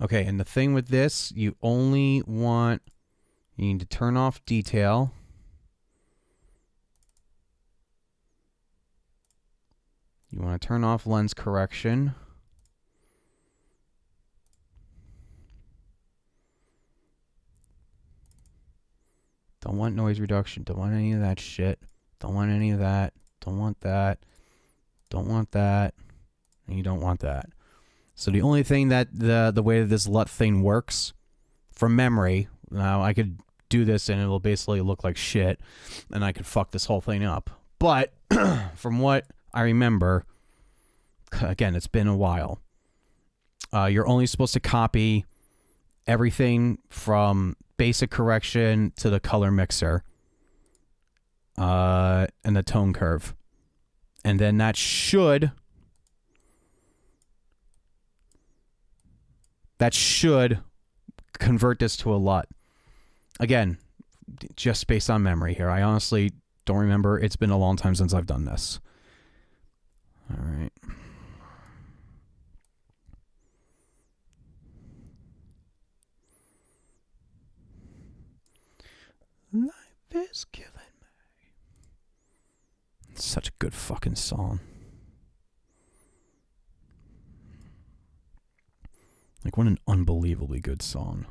Okay, and the thing with this, you need to turn off detail. You want to turn off lens correction. Don't want noise reduction. Don't want any of that shit. Don't want any of that. Don't want that. Don't want that. And you don't want that. So the only thing that the way that this LUT thing works from memory, now I could do this and it'll basically look like shit and I could fuck this whole thing up. But from what I remember, again, it's been a while. You're only supposed to copy everything from basic correction to the color mixer and the tone curve. And then that should convert this to a LUT. Again, just based on memory here. I honestly don't remember. It's been a long time since I've done this. All right. Life is killing me. It's such a good fucking song. Like, what an unbelievably good song.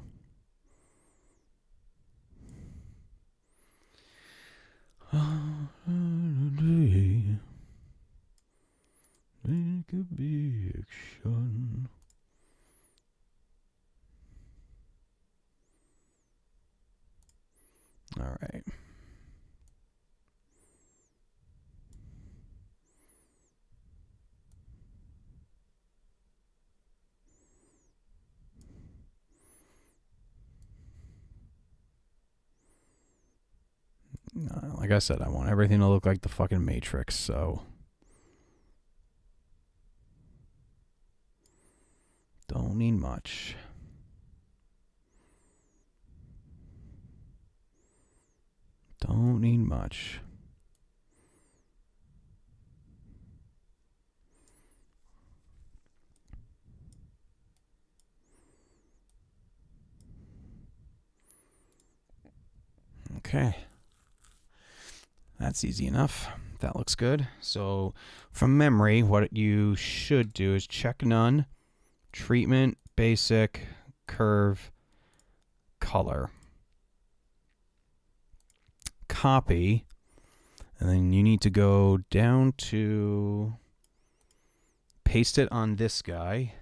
All right. Like I said, I want everything to look like the fucking Matrix, so don't need much. Don't need much. Okay. That's easy enough. That looks good. So from memory, what you should do is check none, treatment, basic, curve, color. Copy, and then you need to go down to paste it on this guy.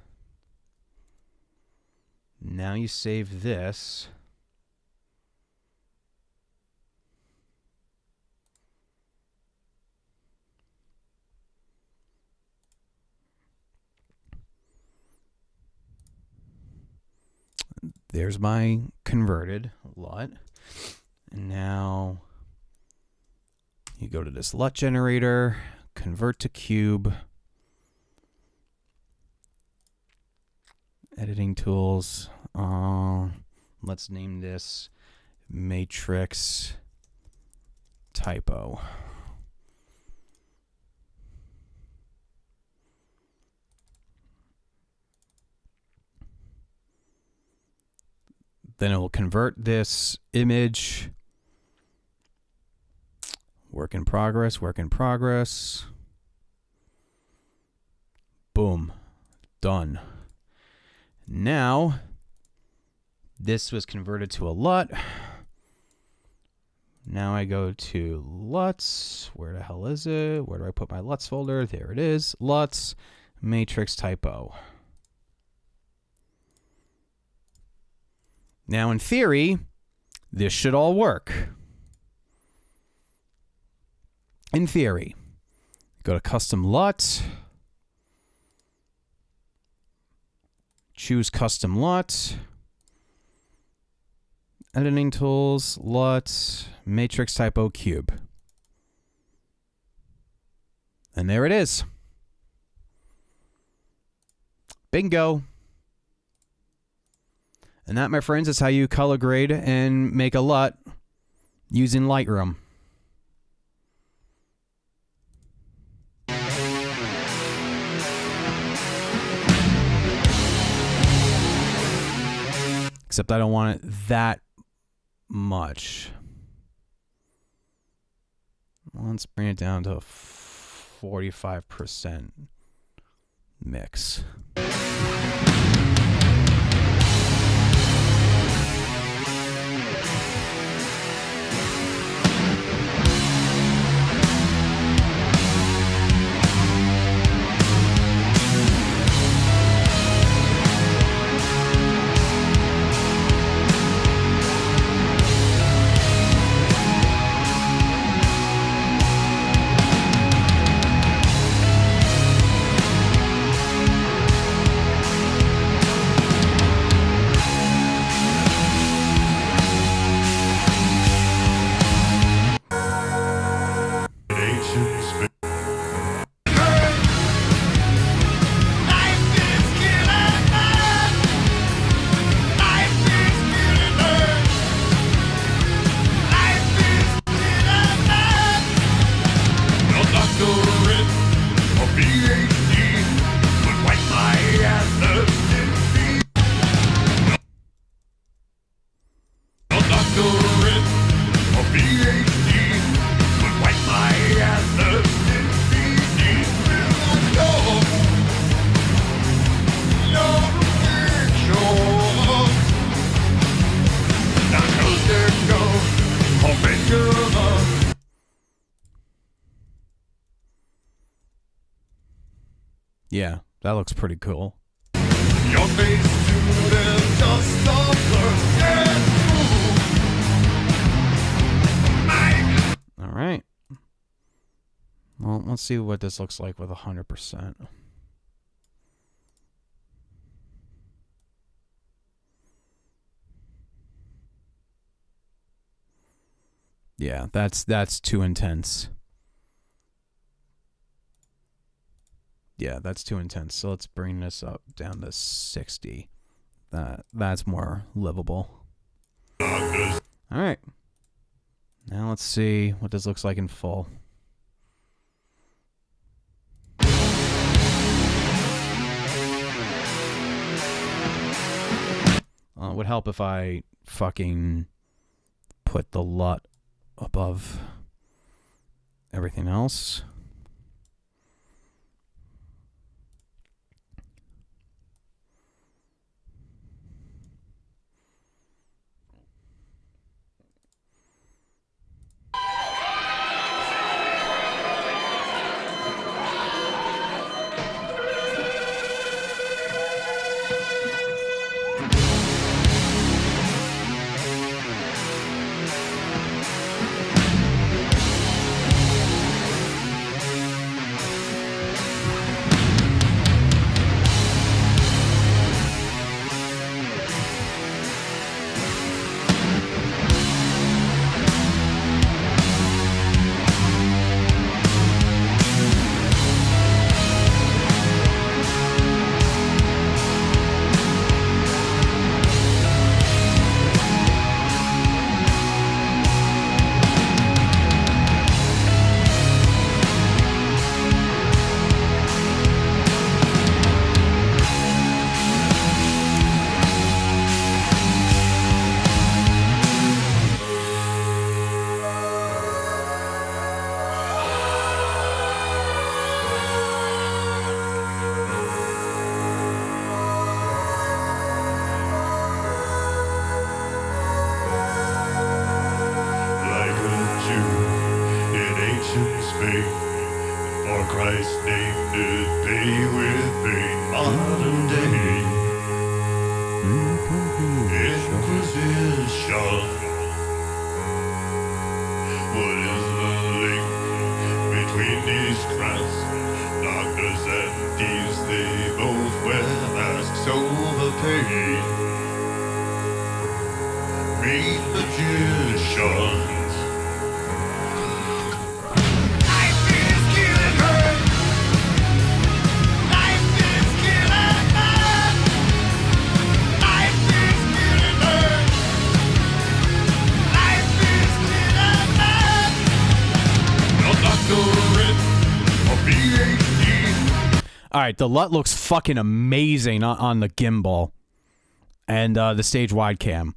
Now you save this. There's my converted LUT. And now you go to this LUT generator, convert to cube, editing tools. Let's name this Matrix Typo. Then it will convert this image. Work in progress, work in progress. Boom. Done. Now, this was converted to a LUT. Now I go to LUTs. Where the hell is it? Where do I put my LUTs folder? There it is. LUTs, Matrix Typo. Now, in theory, this should all work. In theory, go to Custom LUT, choose Custom LUT, Editing Tools, LUT, Matrix Typo Cube. And there it is. Bingo. And that, my friends, is how you color grade and make a LUT using Lightroom. Except I don't want it that much. Let's bring it down to 45% mix. Yeah, that looks pretty cool. Your face to them just a blur. Yeah. Well, let's see what this looks like with 100%. Yeah, that's too intense. Yeah, that's too intense. So let's bring this up down to 60. That's more livable. All right. Now let's see what this looks like in full. It would help if I fucking put the LUT above everything else. For Christ's name did pay with pain modern day Inquisition. What is the link between these crimes? Doctors and thieves, they both wear masks over pain. Meet magicians. All right, the LUT looks fucking amazing on the gimbal and the stage wide cam.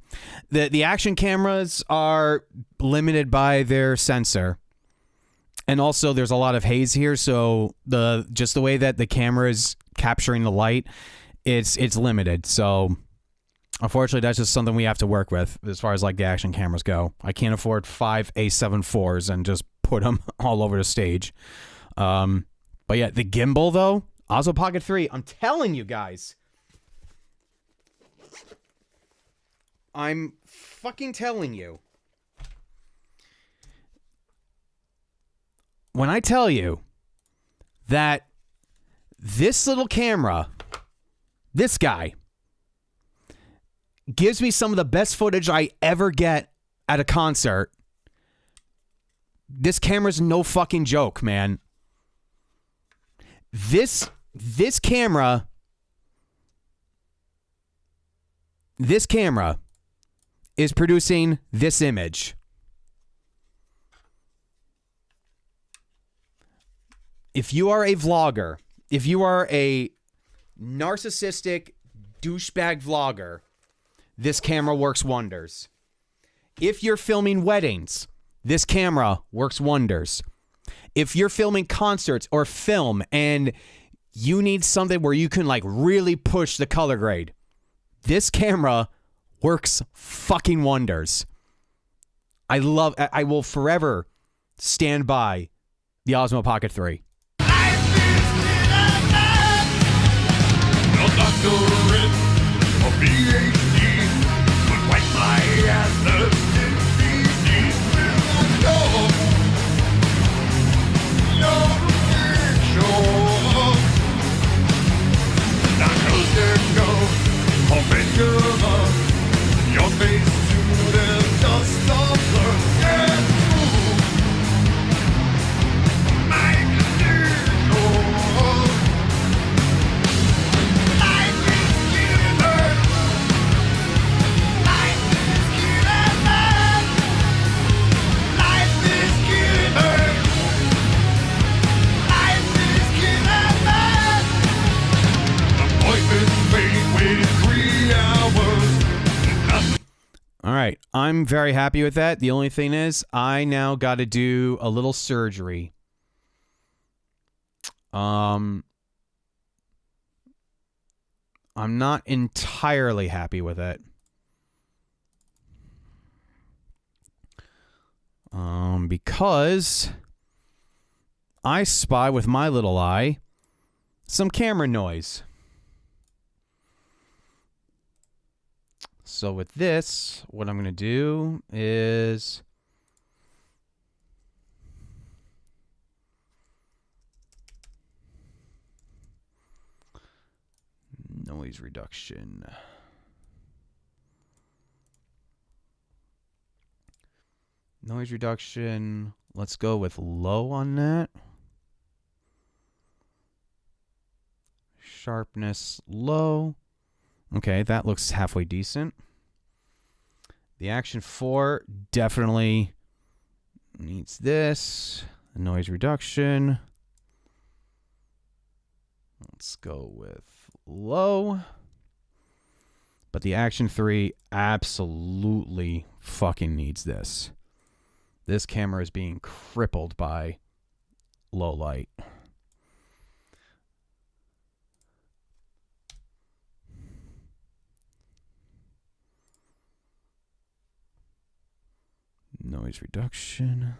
The action cameras are limited by their sensor, and also there's a lot of haze here, so just the way that the camera is capturing the light, it's limited. So unfortunately, that's just something we have to work with as far as like the action cameras go. I can't afford 5 A7 IVs and just put them all over the stage. But yeah, the gimbal though. Osmo Pocket 3, I'm telling you guys. I'm fucking telling you. When I tell you that this little camera, this guy, gives me some of the best footage I ever get at a concert, this camera's no fucking joke, man. This camera is producing this image. If you are a vlogger, if you are a narcissistic douchebag vlogger, this camera works wonders. If you're filming weddings, this camera works wonders. If you're filming concerts or film and you need something where you can like really push the color grade, this camera works fucking wonders. I will forever stand by the Osmo Pocket 3. No. I'm very happy with that. The only thing is, I now got to do a little surgery. I'm not entirely happy with it. Because I spy with my little eye some camera noise. So with this, what I'm going to do is noise reduction. Noise reduction. Let's go with low on that. Sharpness low. Okay, that looks halfway decent. The Action 4 definitely needs this. Noise reduction. Let's go with low. But the Action 3 absolutely fucking needs this. This camera is being crippled by low light. Noise reduction.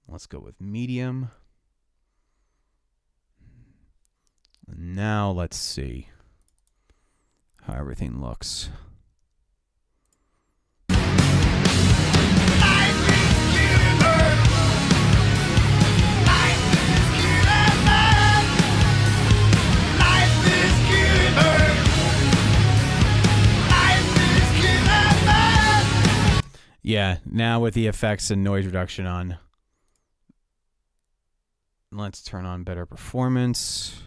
Let's go with medium. Now let's see how everything looks. Yeah, now with the effects and noise reduction on. Let's turn on better performance.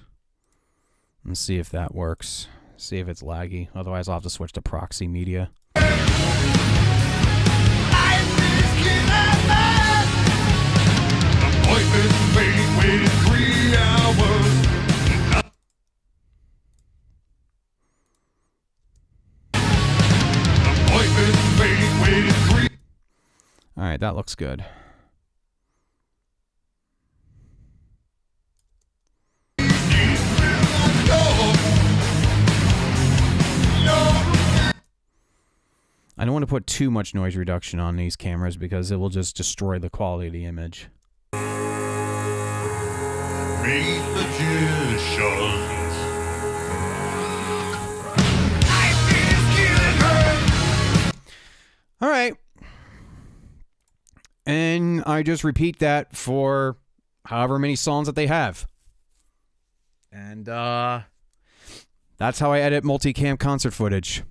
Let's see if that works. See if it's laggy. Otherwise, I'll have to switch to proxy media. Appointment made, waited 3 hours. Appointment made, waited 3. All right, that looks good. I don't want to put too much noise reduction on these cameras because it will just destroy the quality of the image. Meet magicians. All right. And I just repeat that for however many songs that they have. And that's how I edit multicam concert footage.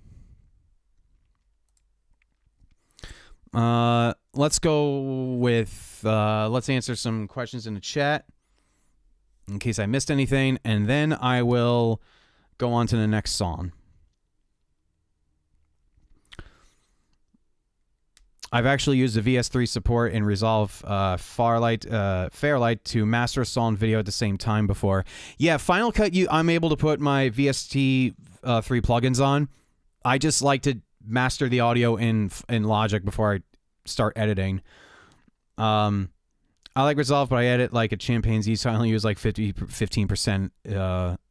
Let's go with, let's answer some questions in the chat in case I missed anything, and then I will go on to the next song. I've actually used the VS3 support in Resolve Fairlight to master a song video at the same time before. Yeah, Final Cut, I'm able to put my VST 3 plugins on. I just like to master the audio in Logic before I start editing. I like Resolve, but I edit like a chimpanzee, so I only use like 15%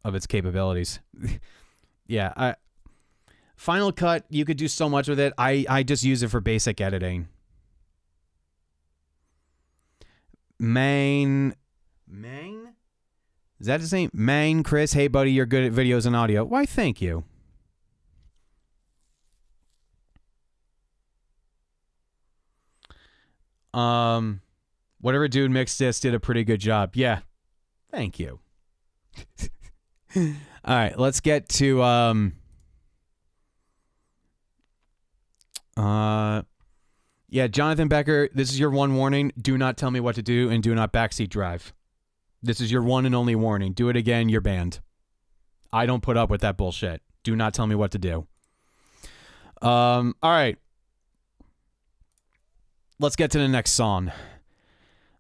of its capabilities. Yeah, Final Cut, you could do so much with it. I just use it for basic editing. Main? Is that his name? Main, Chris, hey buddy, you're good at videos and audio. Why, thank you. Whatever dude mixed this did a pretty good job. Yeah. Thank you. All right, let's get to yeah, Jonathan Becker, this is your one warning. Do not tell me what to do and do not backseat drive. This is your one and only warning. Do it again, you're banned. I don't put up with that bullshit. Do not tell me what to do. All right. Let's get to the next song.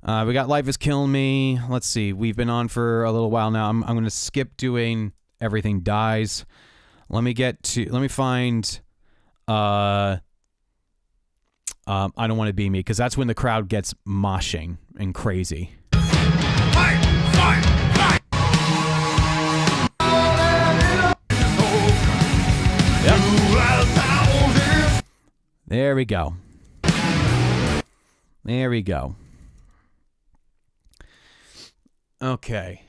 We got Life is Killing Me. Let's see. We've been on for a little while now. I'm going to skip doing Everything Dies. Let me find I Don't Want to Be Me, because that's when the crowd gets moshing and crazy. Fight, fight, fight. Yep. There we go. There we go. Okay.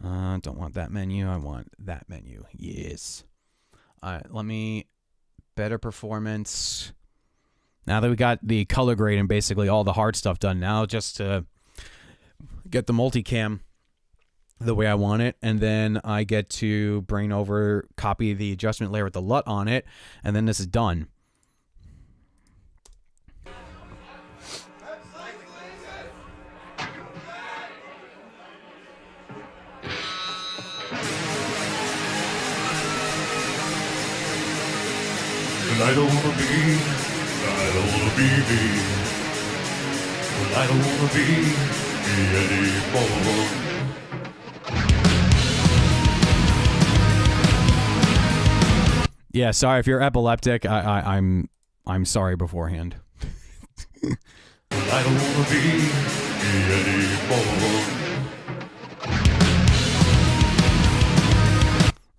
Don't want that menu. I want that menu. Yes. All right, let me... Better performance. Now that we got the color grade and basically all the hard stuff done, now just to get the multicam the way I want it, and then I get to bring over, copy the adjustment layer with the LUT on it, and then this is done. I don't wanna be me. I don't wanna be me anymore. Yeah, sorry if you're epileptic. I'm sorry beforehand. I don't wanna be me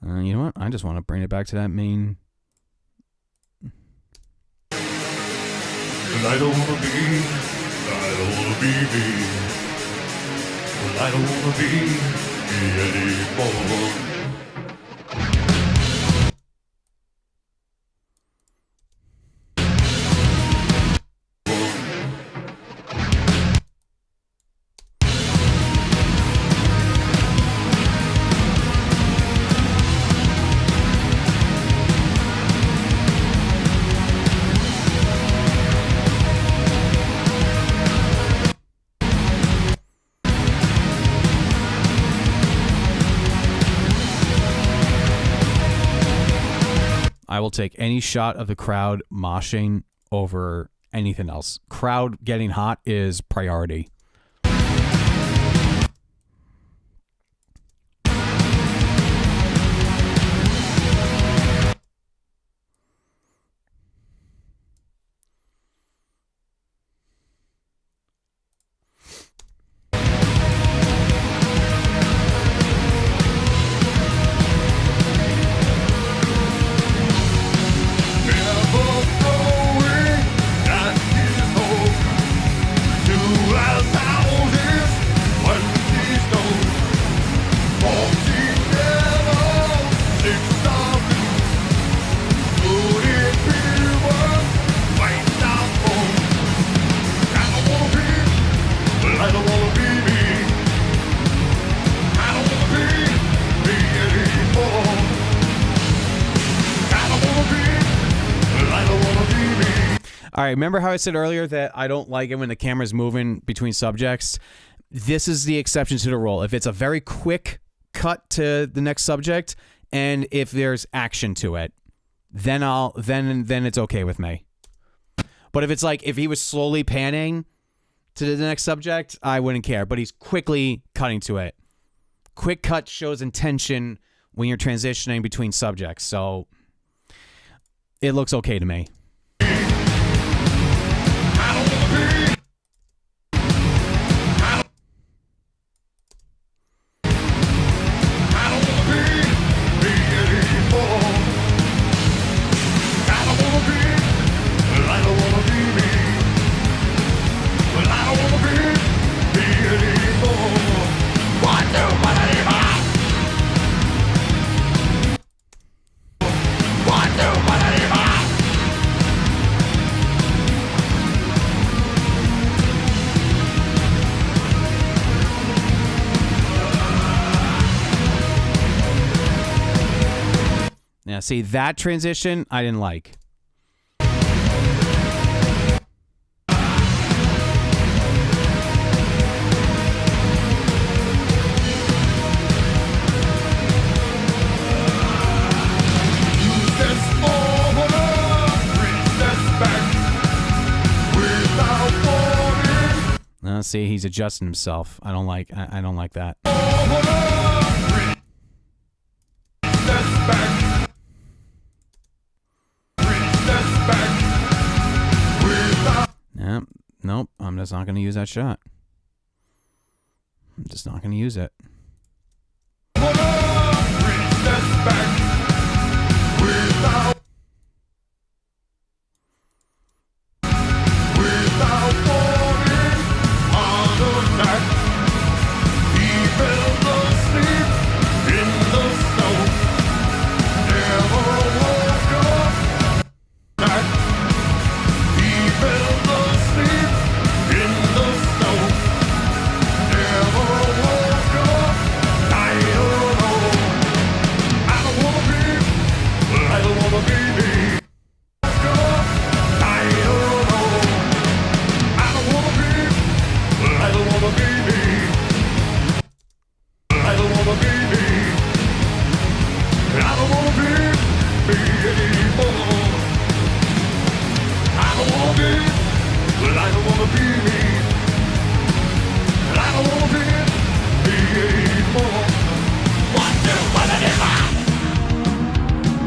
anymore. You know what? I just want to bring it back to that main. I don't wanna be me. I don't wanna be me anymore. I will take any shot of the crowd moshing over anything else. Crowd getting hot is priority. All right, remember how I said earlier that I don't like it when the camera's moving between subjects? This is the exception to the rule. If it's a very quick cut to the next subject and if there's action to it, then then it's okay with me. But if it's like if he was slowly panning to the next subject, I wouldn't care, but he's quickly cutting to it. Quick cut shows intention when you're transitioning between subjects, so it looks okay to me. Now, see, that transition I didn't like. See, he's adjusting himself. I don't like that. Nope, I'm just not going to use that shot. I'm just not going to use it.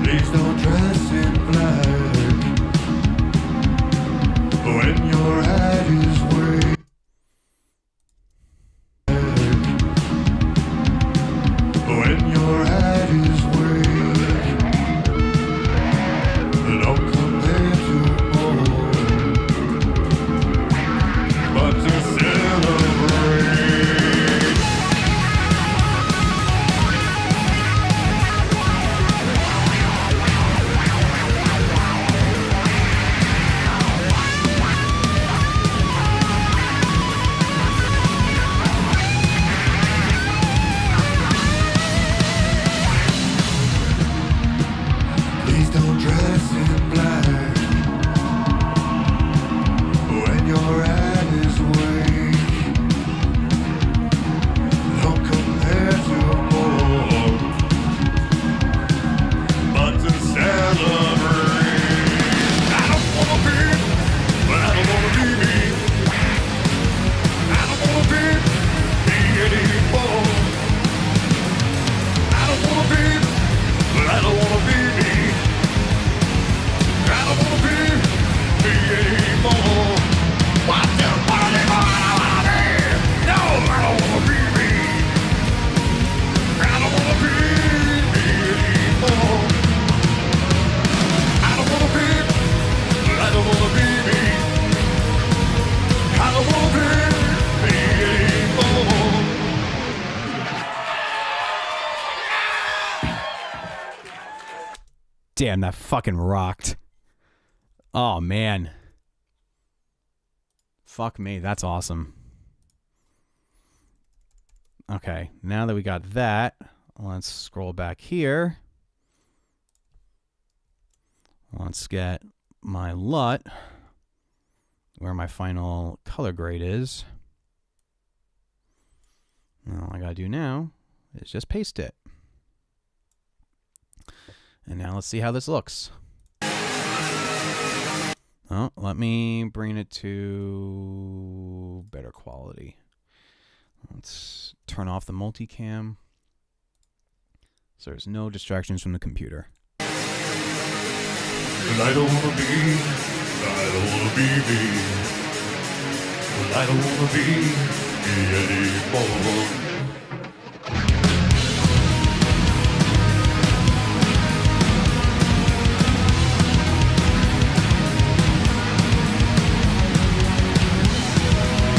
Please don't dress in black when your head is way. When your head is way, don't compare to more, but to celebrate. Please don't dress in black when your head is weak. Don't compare to more, but to celebrate. I don't wanna be, but I don't wanna be me. I don't wanna be anymore. I don't wanna be, but I don't wanna be me. I don't wanna be me anymore. What do you wanna be? I don't wanna be. No, I don't wanna be me. I don't wanna be me anymore. I don't wanna be, but I don't wanna be me. I don't wanna be me anymore. Damn, that fucking rocked. Oh, man. Fuck me, that's awesome. Okay, now that we got that, let's scroll back here. Let's get my LUT, where my final color grade is. And all I gotta do now is just paste it. And now let's see how this looks. Oh, let me bring it to better quality. Let's turn off the multicam so there's no distractions from the computer. And I don't wanna be, I don't wanna be me. Well, I don't wanna be me anymore.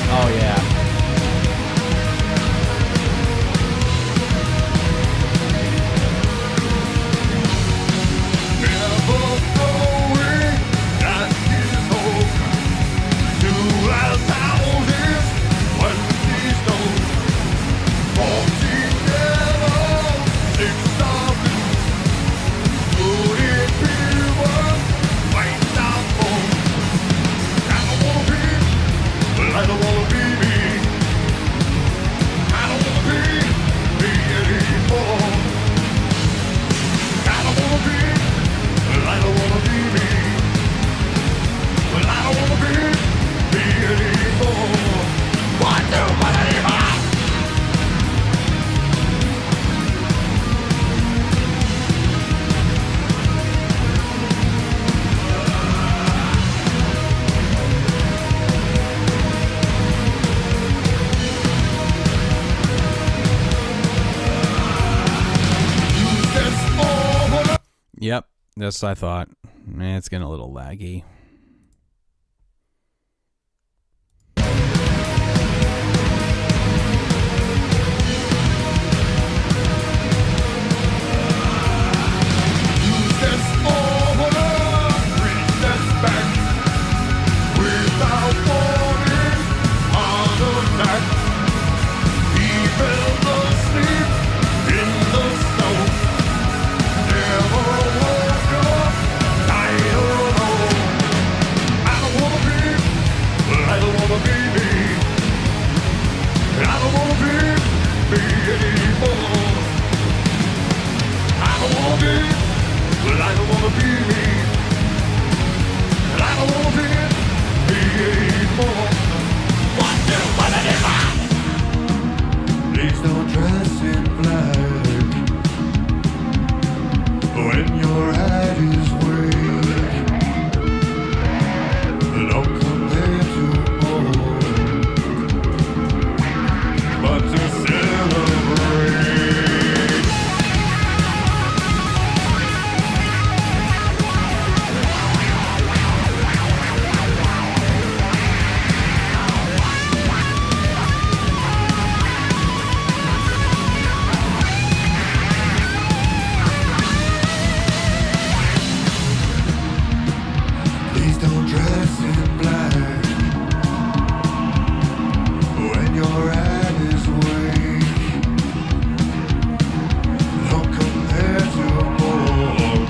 Oh, yeah. Never knowing that his hope to our houses, what he stole. Yes, I thought. It's getting a little laggy. Please don't dress in black when your head is weak. Don't come there to mourn, but to celebrate. Please don't dress in black when your head is weak. Don't come there to mourn,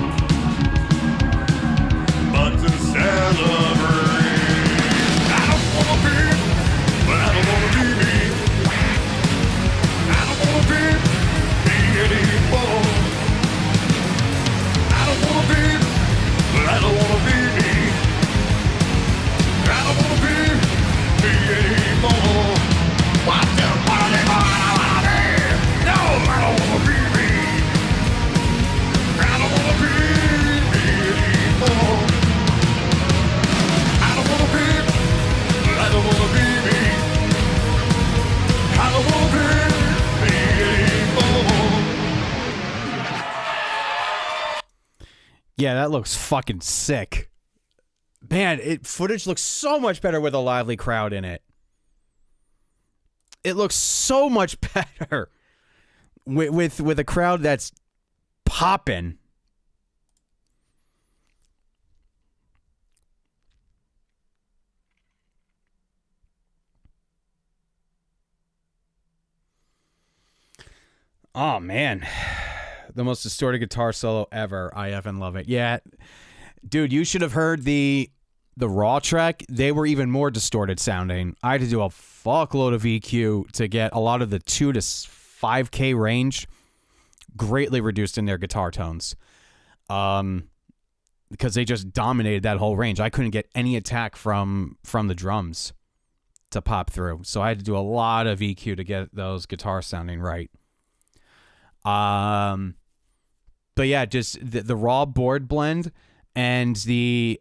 but to celebrate. I don't wanna be, but I don't wanna be me. I don't wanna be me anymore. I don't wanna be, but I don't wanna be me. I don't wanna be me anymore. What the fuck am I be? No, I don't wanna be me. I don't wanna be me anymore. I don't wanna be, I don't wanna be me. I don't wanna be me anymore. Yeah, that looks fucking sick. Man, footage looks so much better with a lively crowd in it. It looks so much better with a crowd that's popping. Oh man, the most distorted guitar solo ever. I effing love it. Yeah, dude, you should have heard the raw track. They were even more distorted sounding. I had to do a fuckload of EQ to get a lot of the 2 to 5K range greatly reduced in their guitar tones. Because they just dominated that whole range. I couldn't get any attack from the drums to pop through. So I had to do a lot of EQ to get those guitars sounding right. But yeah, just the raw board blend and the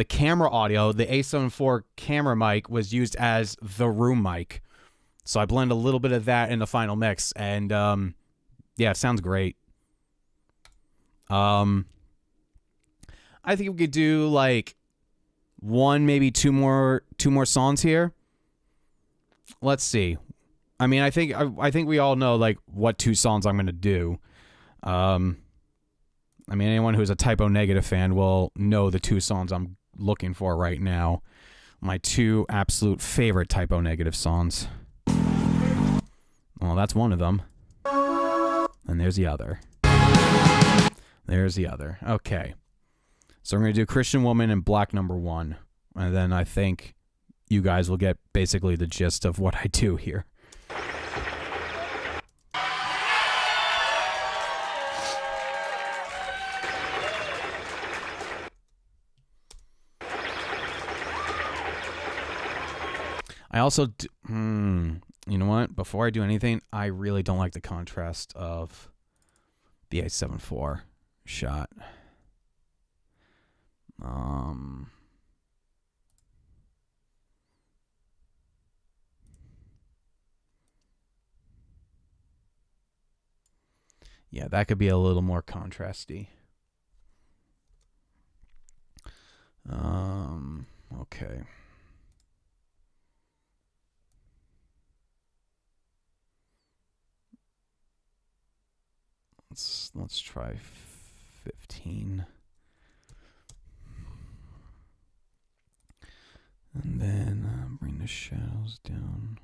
camera audio, the A7 IV camera mic was used as the room mic. So I blend a little bit of that in the final mix, and yeah, it sounds great. I think we could do like one, maybe two more songs here. Let's see. I mean, I think we all know like what 2 songs I'm gonna do. I mean, anyone who's a Typo Negative fan will know the 2 songs I'm looking for right now. My 2 absolute favorite Typo Negative songs. Well, that's one of them. And there's the other. There's the other. Okay. So we're going to do Christian Woman and Black Number 1. And then I think you guys will get basically the gist of what I do here. I also, you know what? Before I do anything, I really don't like the contrast of the A7 IV shot. Yeah, that could be a little more contrasty. Okay. Let's try 15. And then bring the shadows down.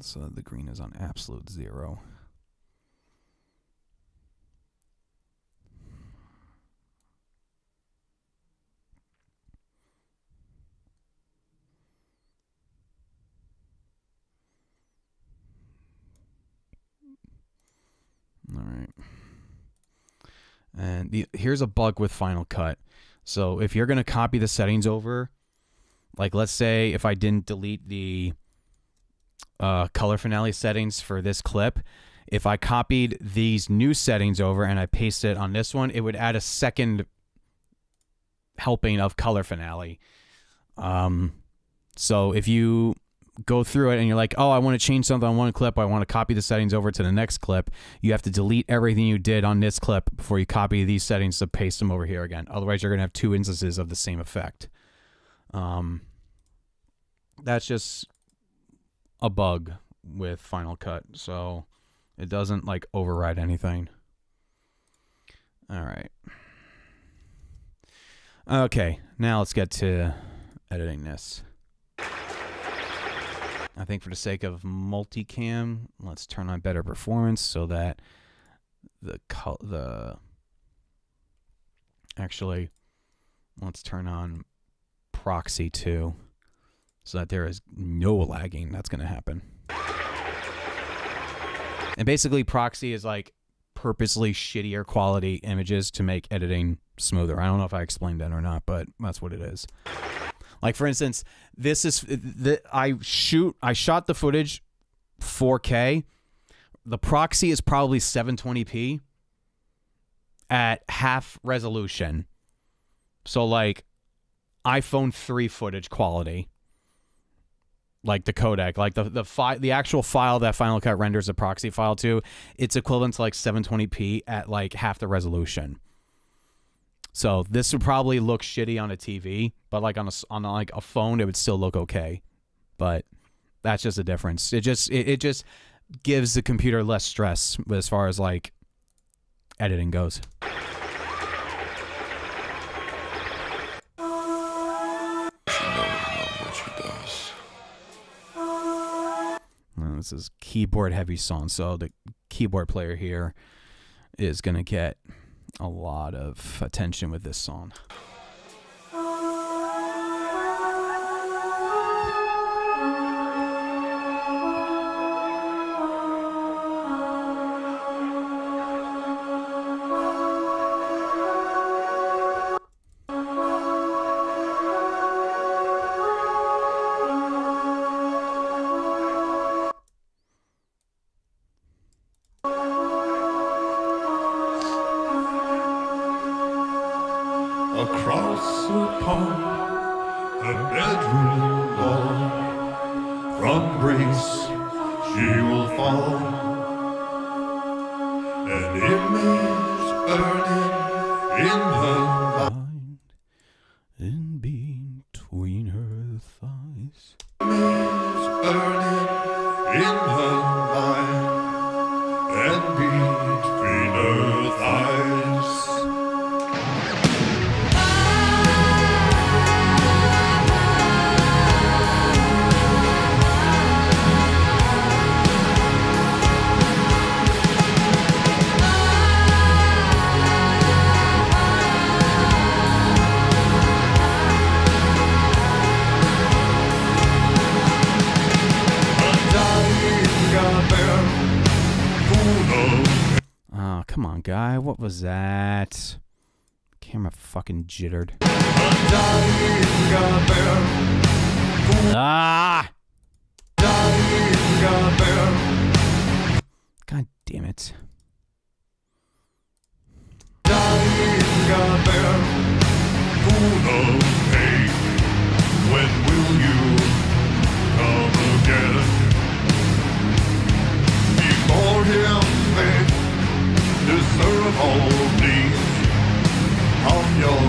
So the green is on absolute 0. All right. And here's a bug with Final Cut. So if you're going to copy the settings over, like let's say if I didn't delete the color finale settings for this clip, if I copied these new settings over and I pasted it on this one, it would add a second helping of color finale. So if you go through it and you're like, oh, I want to change something on one clip, I want to copy the settings over to the next clip, you have to delete everything you did on this clip before you copy these settings to paste them over here again. Otherwise, you're going to have 2 instances of the same effect. That's just a bug with Final Cut, so it doesn't like override anything. All right. Okay, now let's get to editing this. I think for the sake of multicam, let's turn on better performance so that actually, let's turn on proxy too, so that there is no lagging that's going to happen. And basically, proxy is like purposely shittier quality images to make editing smoother. I don't know if I explained that or not, but that's what it is. Like, for instance, this is I shot the footage 4K. The proxy is probably 720p at half resolution. So like iPhone 3 footage quality. Like the codec, like the actual file that Final Cut renders a proxy file to, it's equivalent to like 720p at like half the resolution. So this would probably look shitty on a TV, but like on a phone, it would still look okay. But that's just a difference. It just gives the computer less stress as far as like editing goes. This is keyboard heavy song, so the keyboard player here is gonna get a lot of attention with this song. Across upon a bedroom wall, from grace she will fall, an image burning in her mind, in between her thighs. Image burning in her mind, and between her thighs. Oh, come on, guy. What was that? Camera fucking jittered. Ah! God damn it. When will you come again? Before him they deserve all needs of your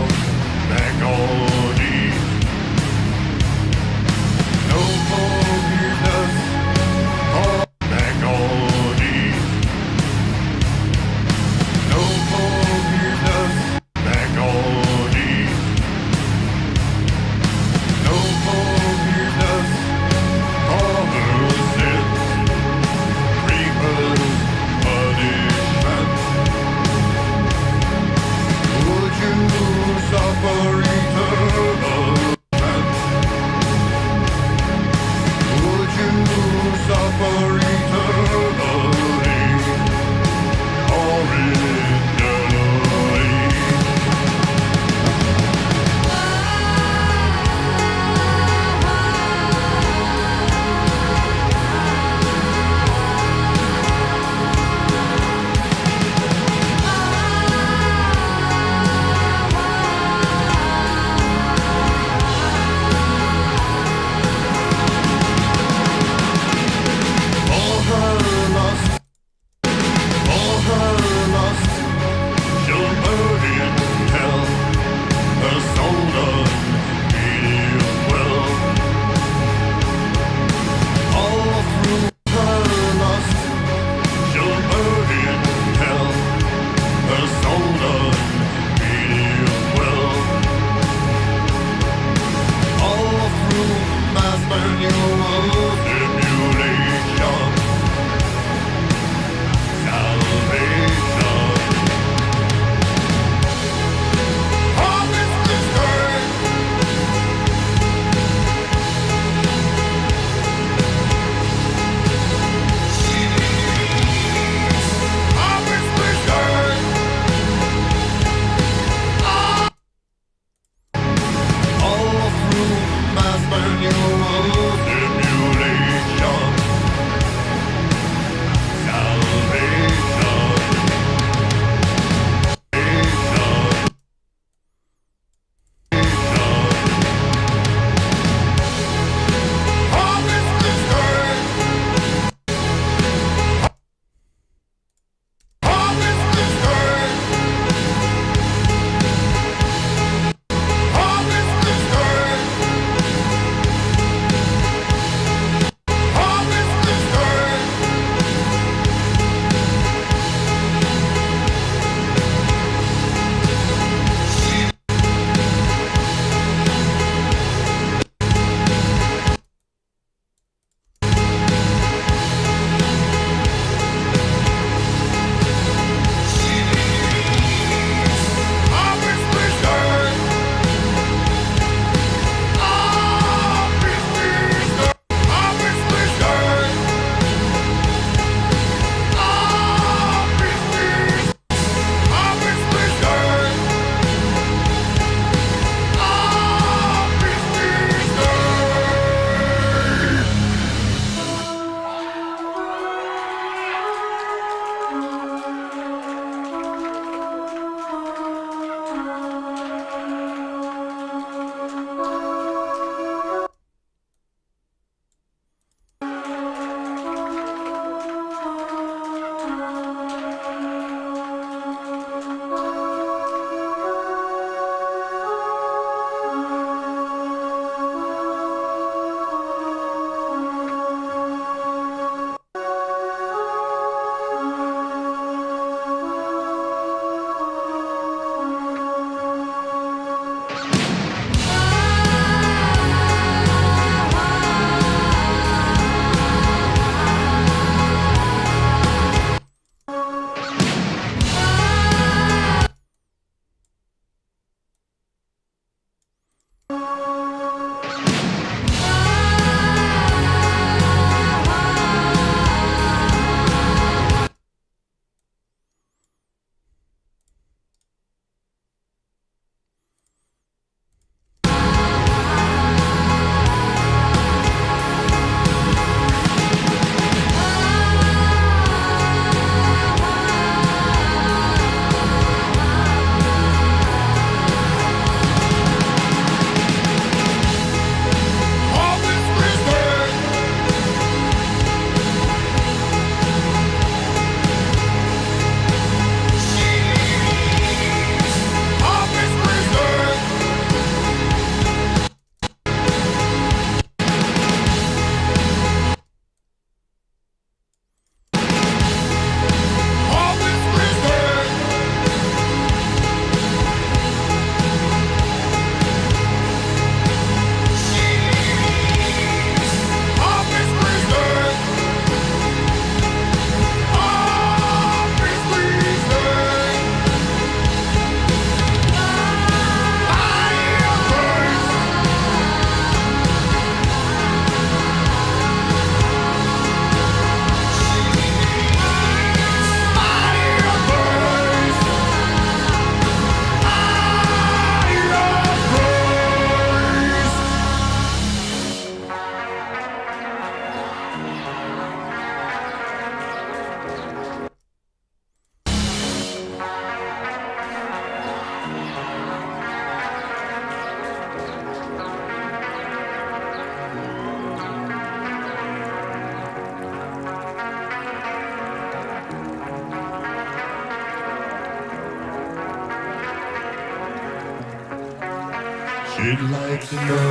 She'd like to know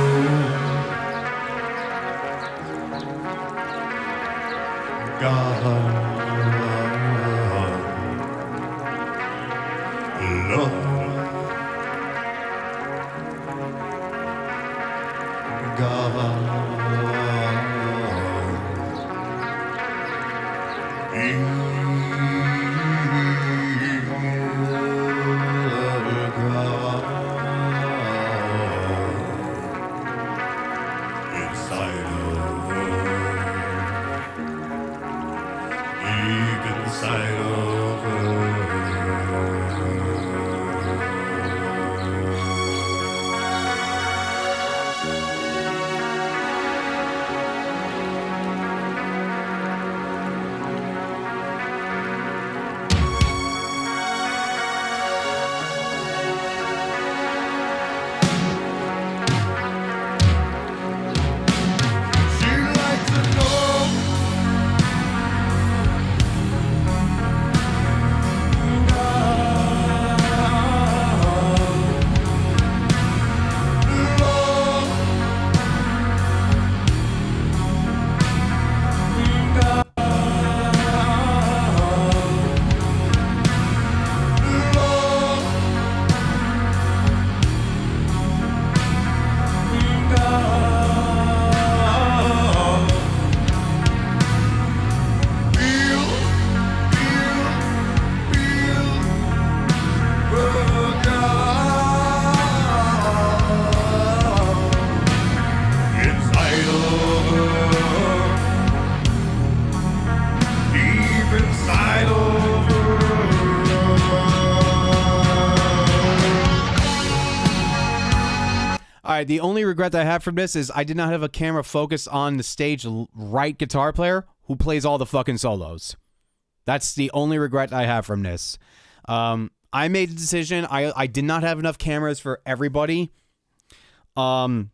God love inside of her, deep inside of her. She'd like to know inside of her, deep inside of her. All right, the only regret that I have from this is I did not have a camera focused on the stage right guitar player who plays all the fucking solos. That's the only regret I have from this. I made a decision. I did not have enough cameras for everybody. So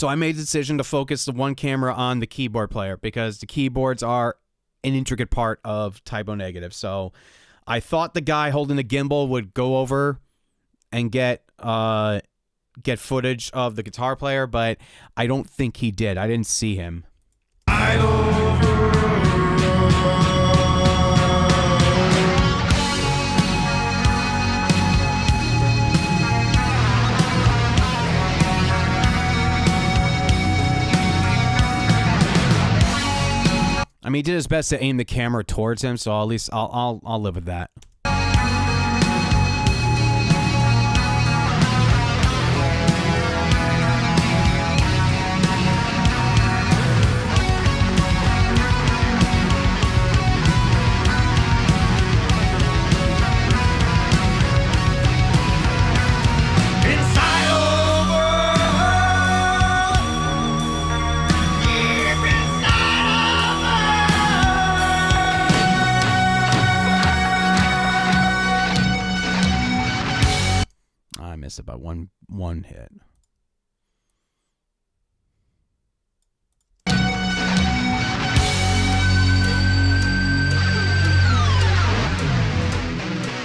I made the decision to focus the one camera on the keyboard player because the keyboards are an intricate part of Type O Negative. So I thought the guy holding the gimbal would go over and get footage of the guitar player, but I don't think he did. I didn't see him. I mean, he did his best to aim the camera towards him, so at least I'll live with that. Inside of her, deep inside of her. I missed it by one hit.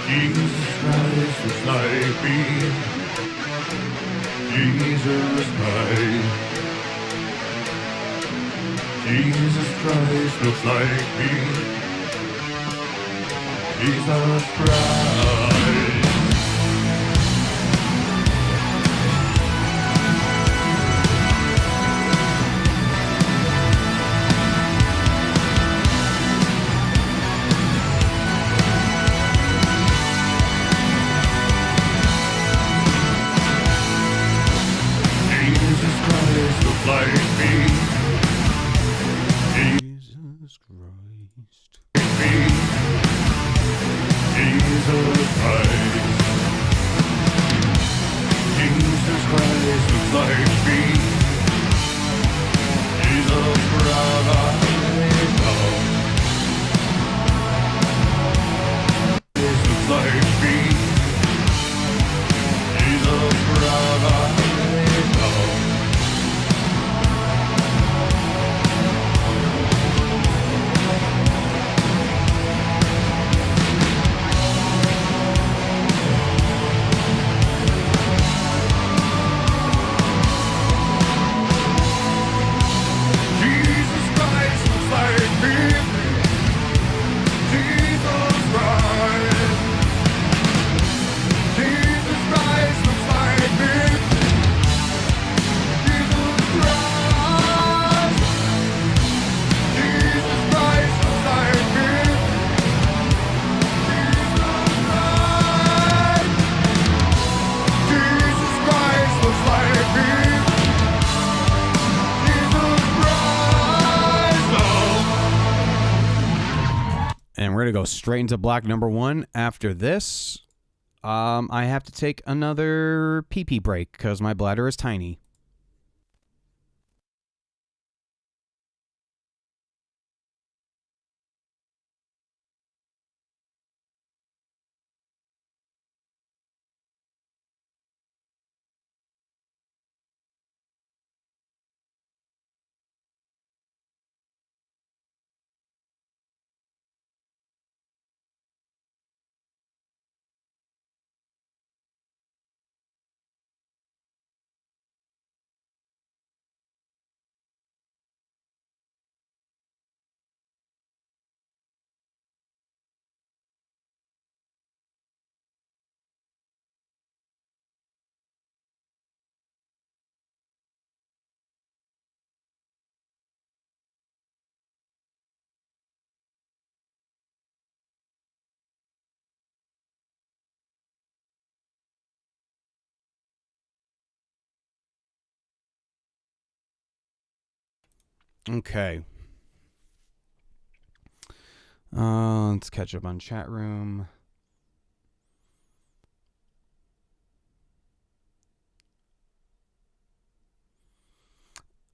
Jesus Christ looks like me. Jesus Christ. Jesus Christ looks like me. Jesus Christ. Jesus Christ looks like me. Jesus Christ. Me. Jesus Christ. Jesus Christ looks like me. Jesus Christ. Looks like me. Jesus Christ. going to go straight into black number 1 after this. I have to take another pee-pee break because my bladder is tiny. Okay. Let's catch up on chat room.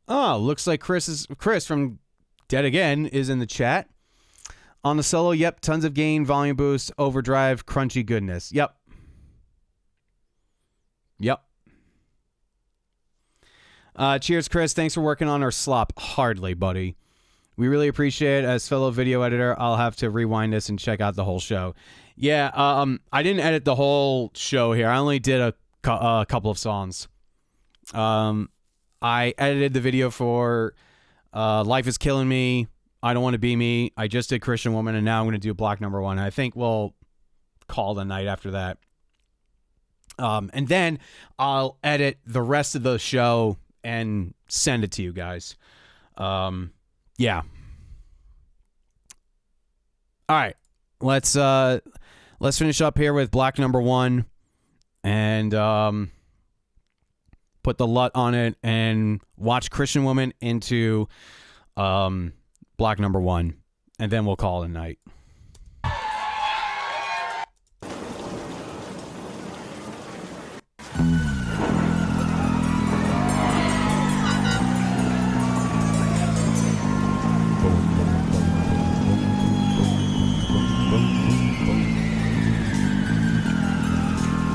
Oh, looks like Chris from Dead Again is in the chat. On the solo, yep, tons of gain, volume boost, overdrive, crunchy goodness. Yep. Cheers, Chris. Thanks for working on our slop. Hardly, buddy. We really appreciate it. As fellow video editor, I'll have to rewind this and check out the whole show. Yeah, I didn't edit the whole show here. I only did a couple of songs. I edited the video for Life is Killing Me, I Don't Want to Be Me. I just did Christian Woman, and now I'm going to do black number 1. I think we'll call the night after that. And then I'll edit the rest of the show and send it to you guys. Yeah. All right. Let's finish up here with black number 1 and put the LUT on it and watch Christian Woman into black number 1, and then we'll call it a night.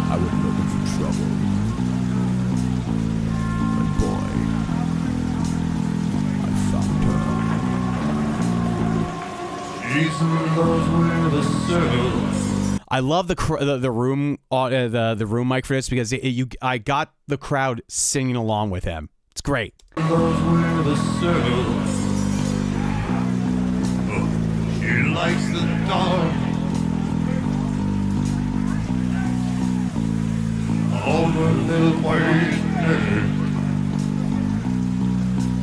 I was looking for trouble. But boy, I found her. She's in love with a circle. I love the room the room mic for this because I got the crowd singing along with him. It's great. Love with a circle. She likes the dark. All the little white hair.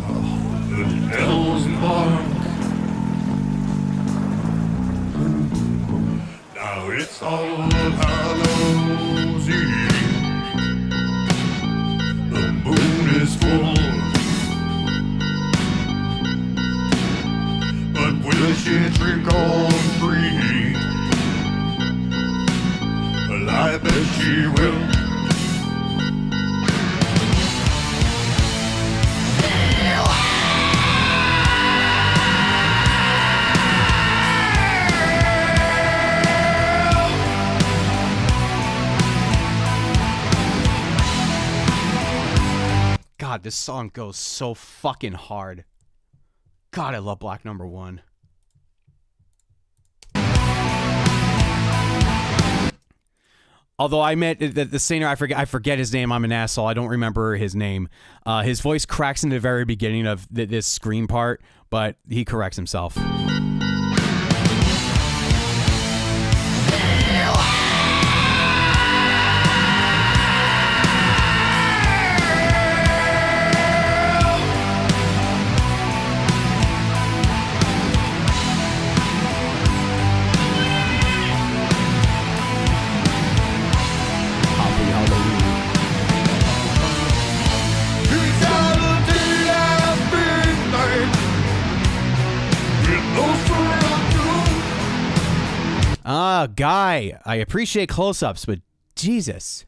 Oh, the devil's mark. Now it's all Hallows Eve. The moon is full. But will she drink all three? Well, I bet she will. God, this song goes so fucking hard. God, I love black number 1. Although I met the singer, I forget his name. I'm an asshole. I don't remember his name. His voice cracks in the very beginning of this scream part, but he corrects himself. Those Guy, I appreciate close-ups, but Jesus.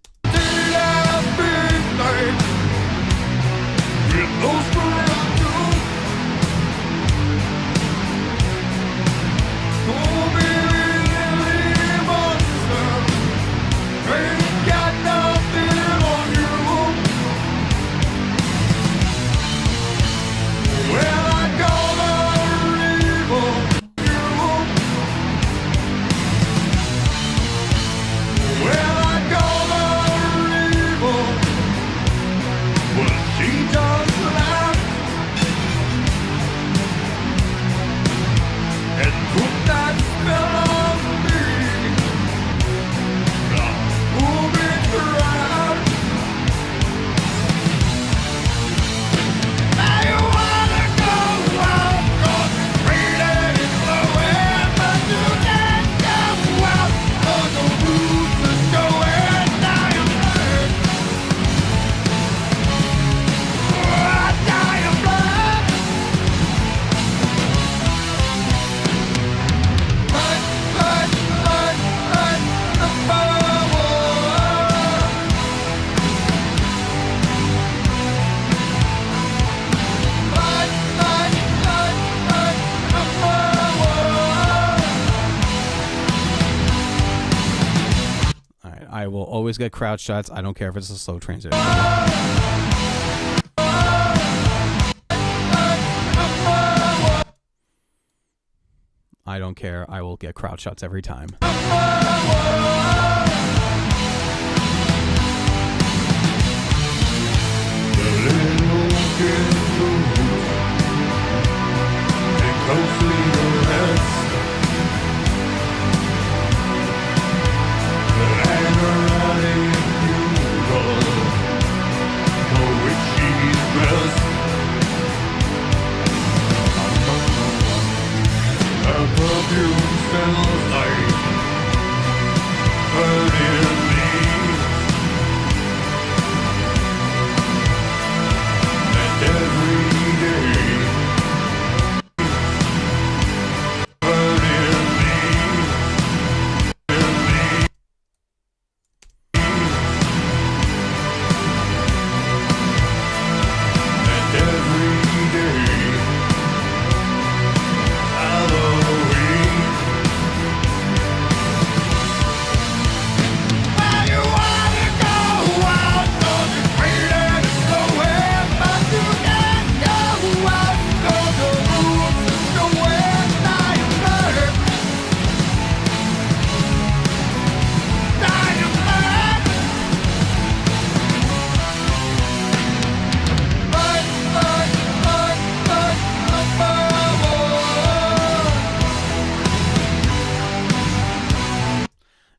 I will always get crowd shots. I don't care if it's a slow transition. I don't care. I will get crowd shots every time.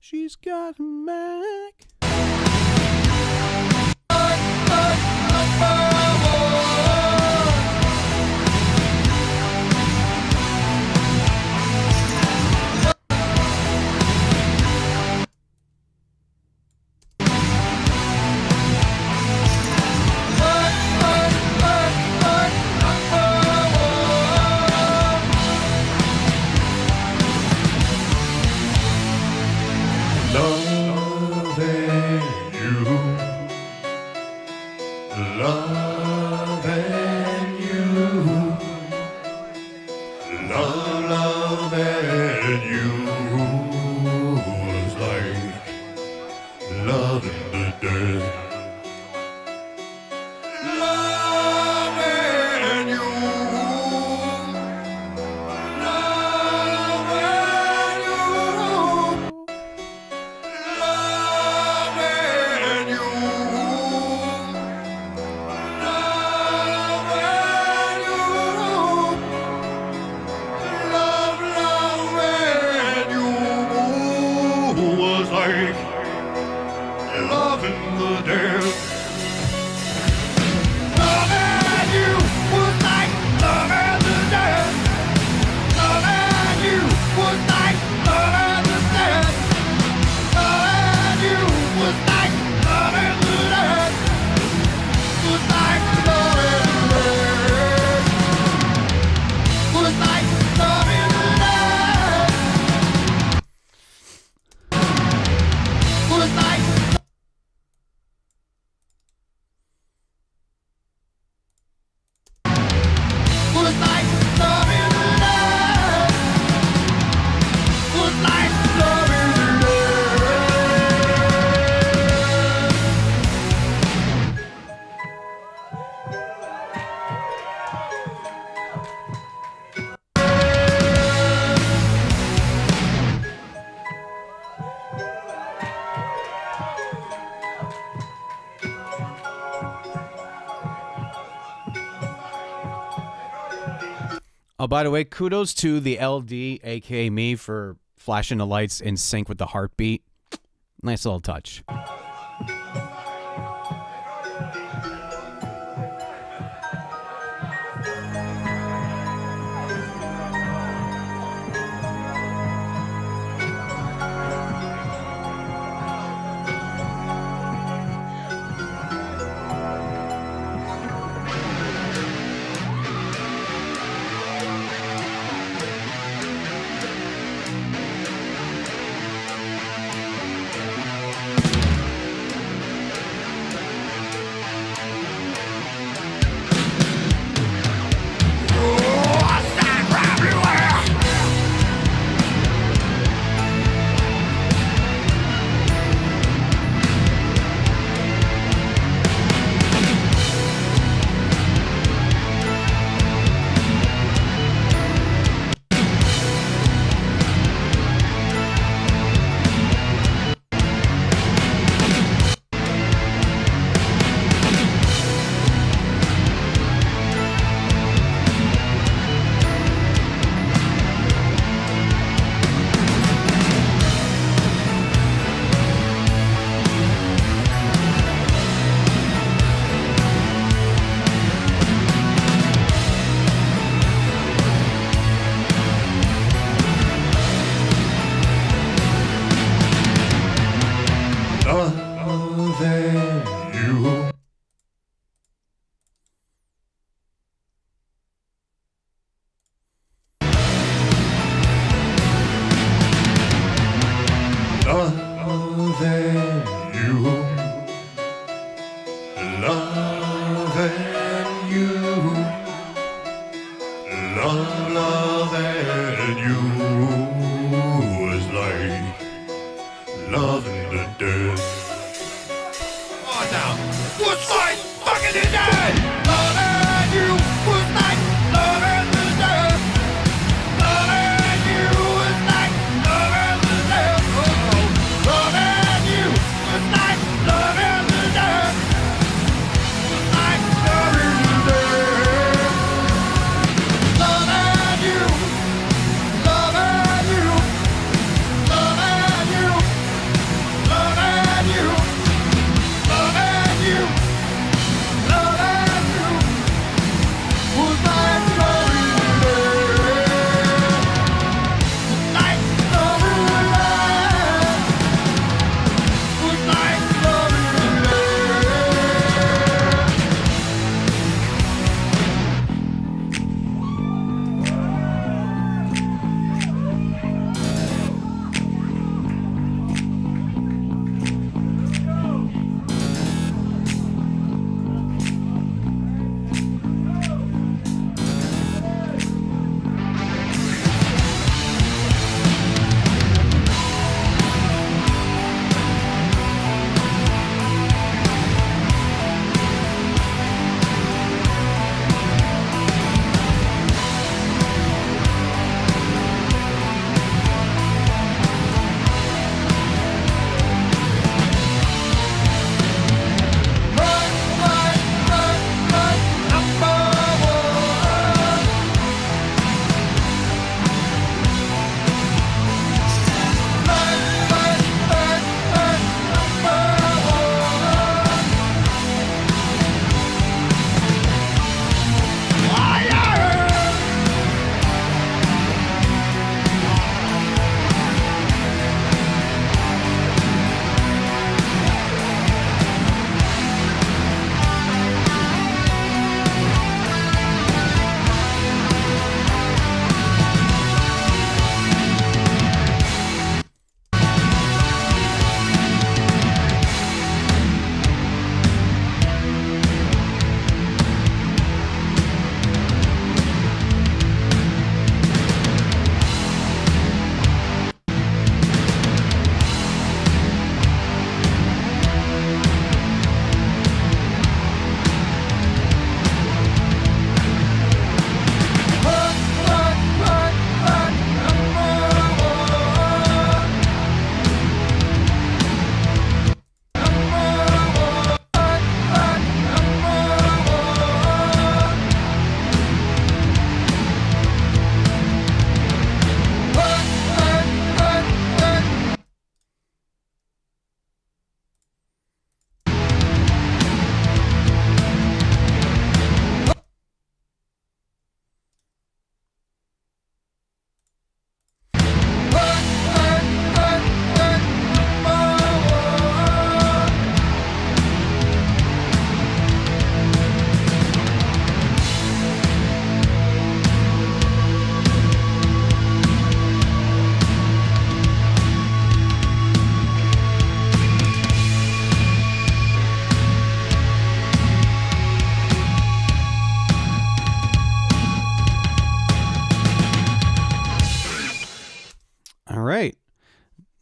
She's got a Mac. Loving the day. Oh, by the way, kudos to the LD, aka me, for flashing the lights in sync with the heartbeat. Nice little touch. Loving you. Loving you. Loving you. Loving you is like loving the dead. Oh, now, what's like fucking the dead? Loving you was like loving the dead. Loving you was like loving the dead. Oh, loving you was like loving the dead. Was like loving the dead. Loving you, loving you, loving you, loving you, loving you,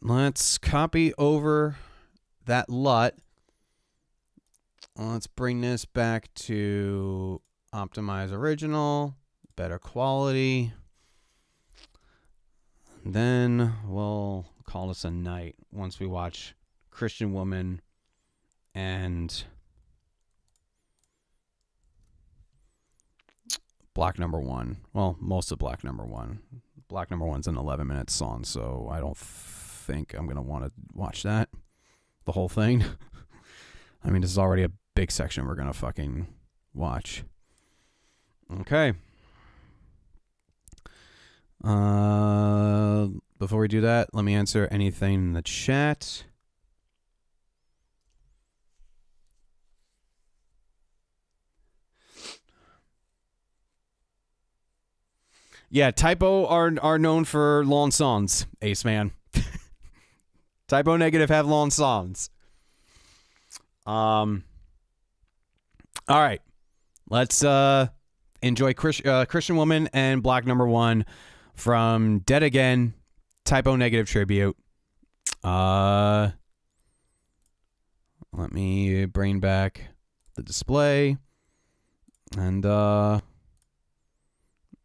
let's copy over that LUT. Let's bring this back to optimize original, better quality. Then we'll call this a night once we watch Christian Woman and Black Number One. Well, most of Black Number One. Black Number One's an 11-minute song, so I don't think I'm going to want to watch that. The whole thing. I mean, this is already a big section we're going to fucking watch. Okay. Before we do that, let me answer anything in the chat. Yeah, Typo are known for long songs, Ace Man. Typo Negative have long songs. All right. Let's enjoy Christian Woman and Black Number One from Dead Again, Typo Negative tribute. Let me bring back the display. And you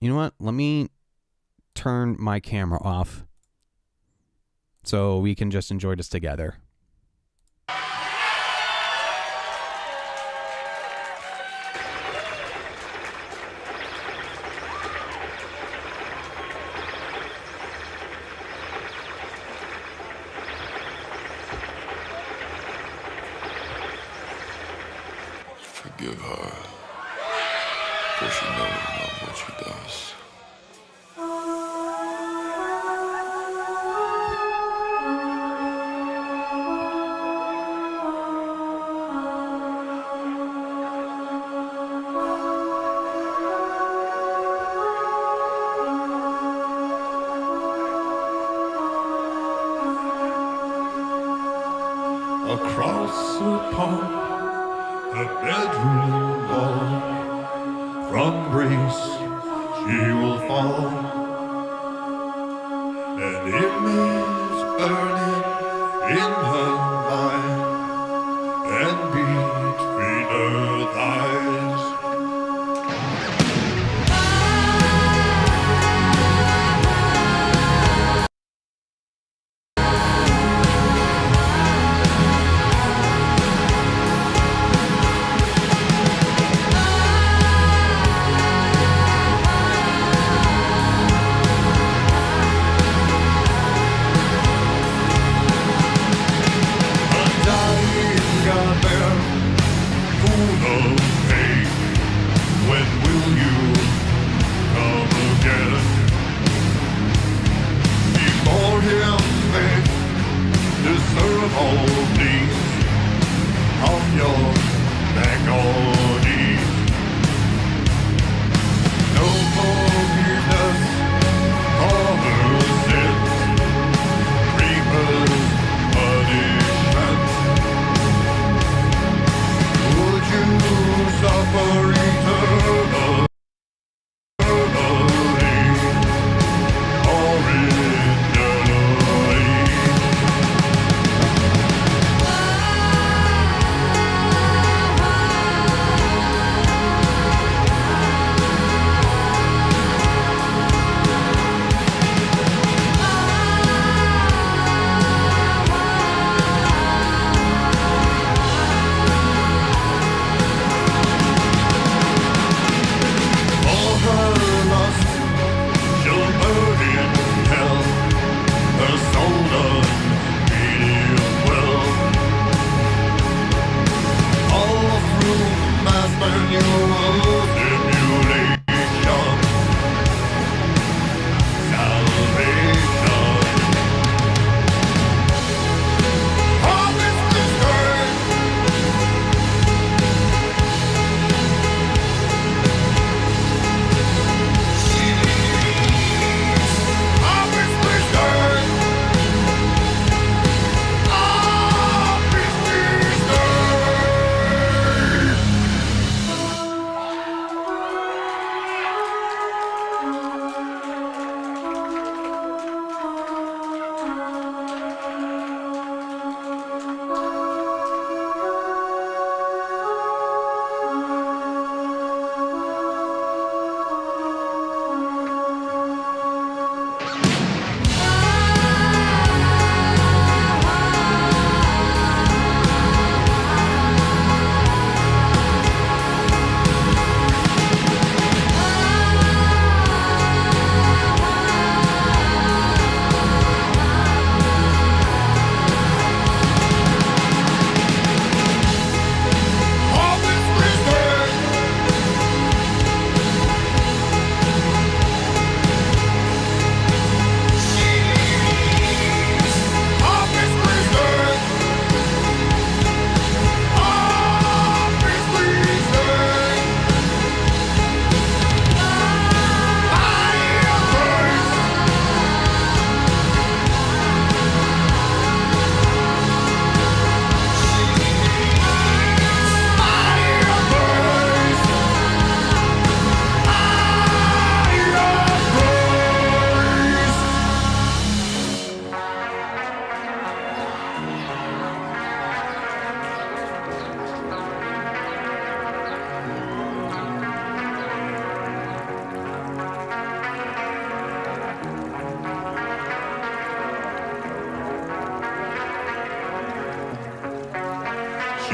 know what? Let me turn my camera off so we can just enjoy this together. Forgive her, for she knows not what she does. Across the pond, a bedroom wall, from grace she will fall. An image burning in her mind, and between her thighs.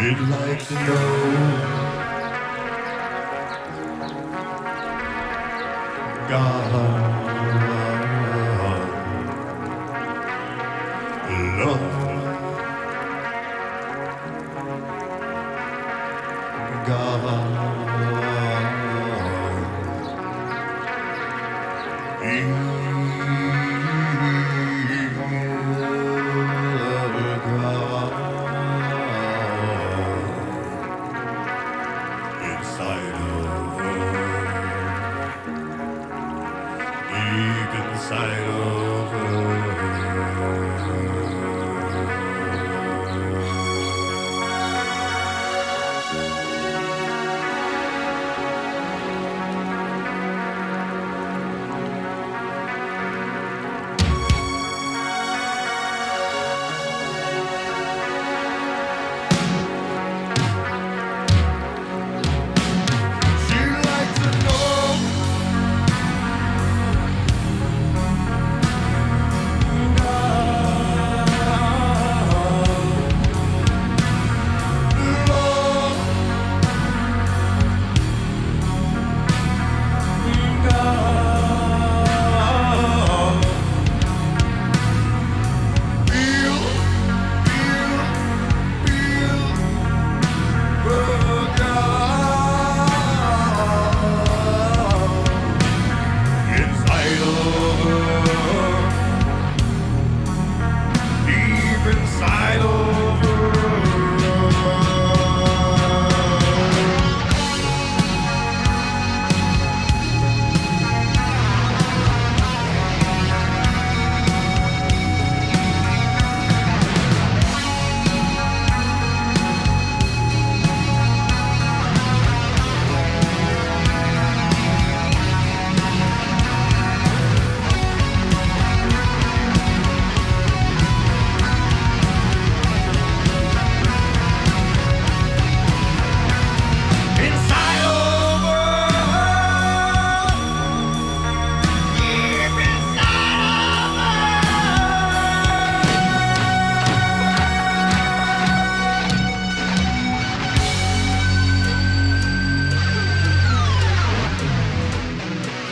She'd like to know God love inside of her, deep inside of her.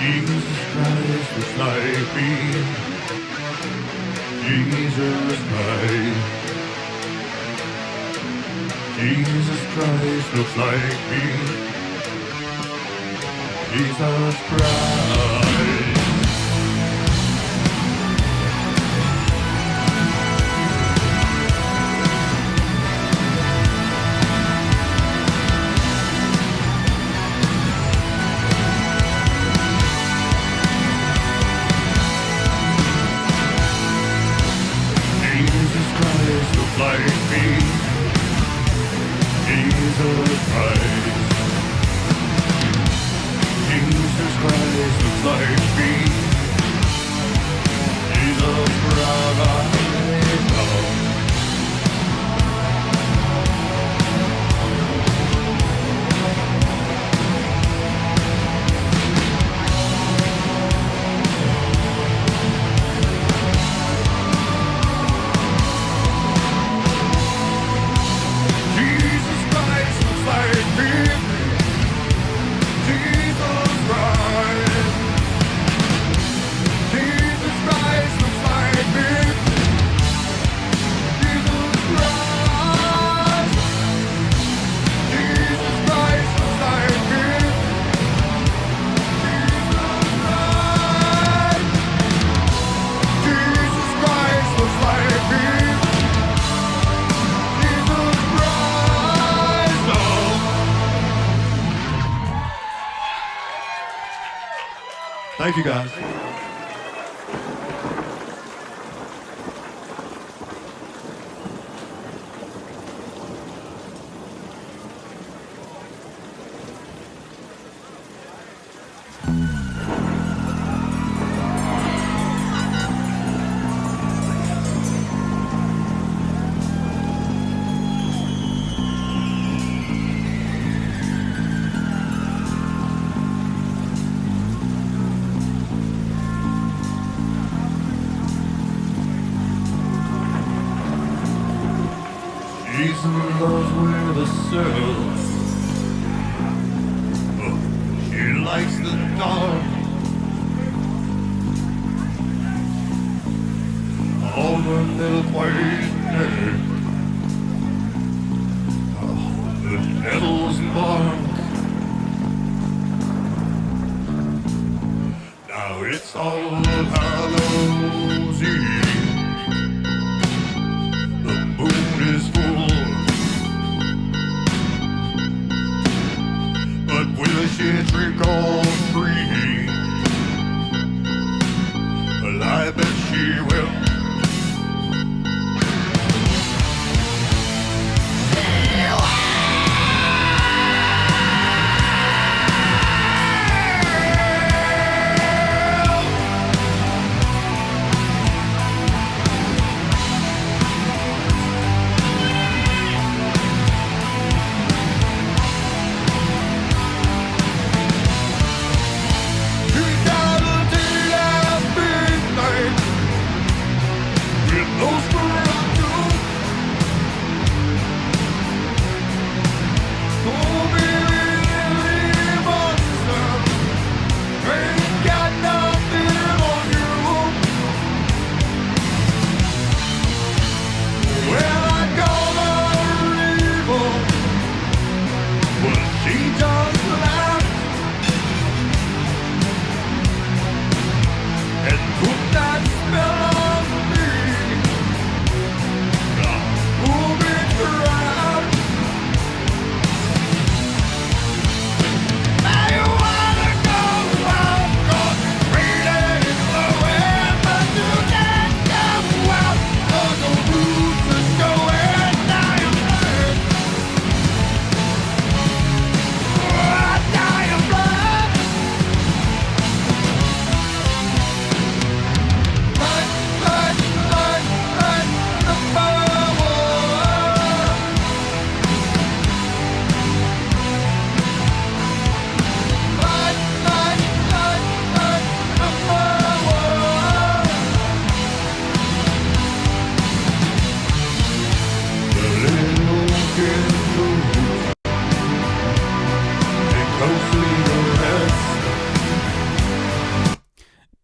Jesus Christ looks like me. Jesus Christ. Jesus Christ looks like me. Jesus Christ. Jesus Christ looks like me. Jesus Christ. Jesus Christ looks like me. Jesus Christ. Jesus Christ looks like me. Jesus Christ. Jesus Christ looks like me. Jesus Christ. Jesus Christ looks like me. Jesus Christ looks like me. Jesus Christ. Oh. Thank you, guys. shadows. She likes the dark. All the little wasted. The nettles bark. Now it's All Hallows Eve. The moon is full. But will she drink all free? Well, I bet she will.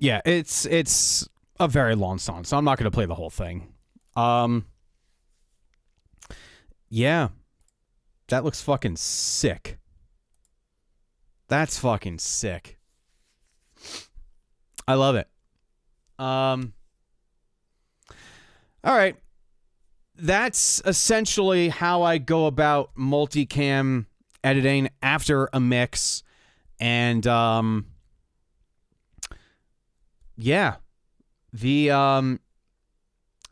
Yeah, it's a very long song, so I'm not going to play the whole thing. Yeah, that looks fucking sick. That's fucking sick. I love it. All right. That's essentially how I go about multicam editing after a mix. And yeah. The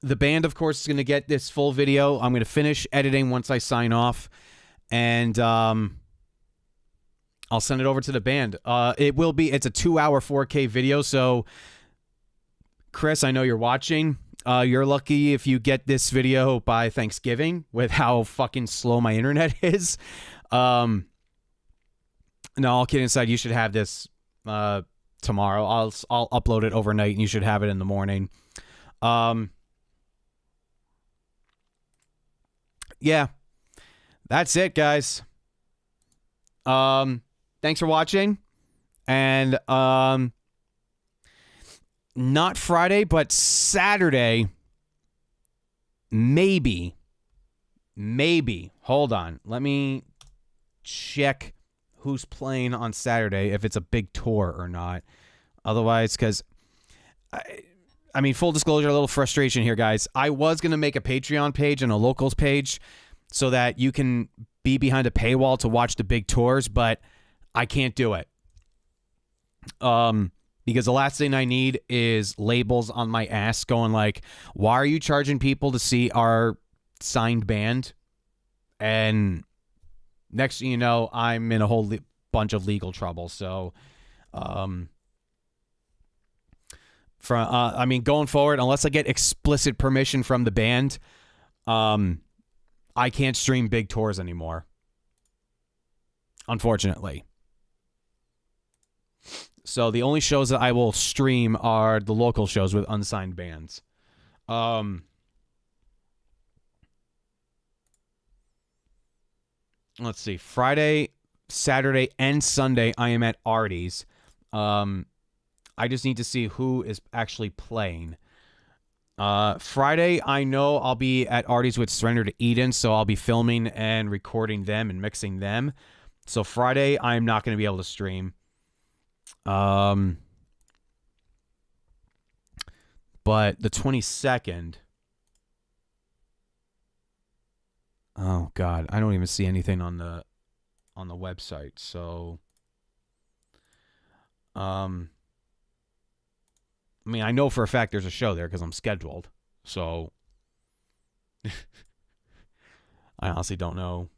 band, of course, is going to get this full video. I'm going to finish editing once I sign off, and I'll send it over to the band. It's a 2-hour 4K video, so Chris, I know you're watching. You're lucky if you get this video by Thanksgiving with how fucking slow my internet is. No, all kidding aside, you should have this tomorrow. I'll upload it overnight, and you should have it in the morning. Yeah, that's it, guys. Thanks for watching, and not Friday, but Saturday, maybe. Hold on, let me check who's playing on Saturday, if it's a big tour or not. Otherwise, because I mean, full disclosure, a little frustration here, guys. I was going to make a Patreon page and a locals page so that you can be behind a paywall to watch the big tours, but I can't do it. Because the last thing I need is labels on my ass going like, why are you charging people to see our signed band? And next thing you know, I'm in a whole bunch of legal trouble. So, going forward, unless I get explicit permission from the band, I can't stream big tours anymore. Unfortunately. So the only shows that I will stream are the local shows with unsigned bands. let's see, Friday, Saturday, and Sunday, I am at Artie's. I just need to see who is actually playing. Friday, I know I'll be at Artie's with Surrender to Eden, so I'll be filming and recording them and mixing them. So Friday, I'm not going to be able to stream. But the 22nd... Oh God, I don't even see anything on the website. So, I mean, I know for a fact there's a show there because I'm scheduled. So, I honestly don't know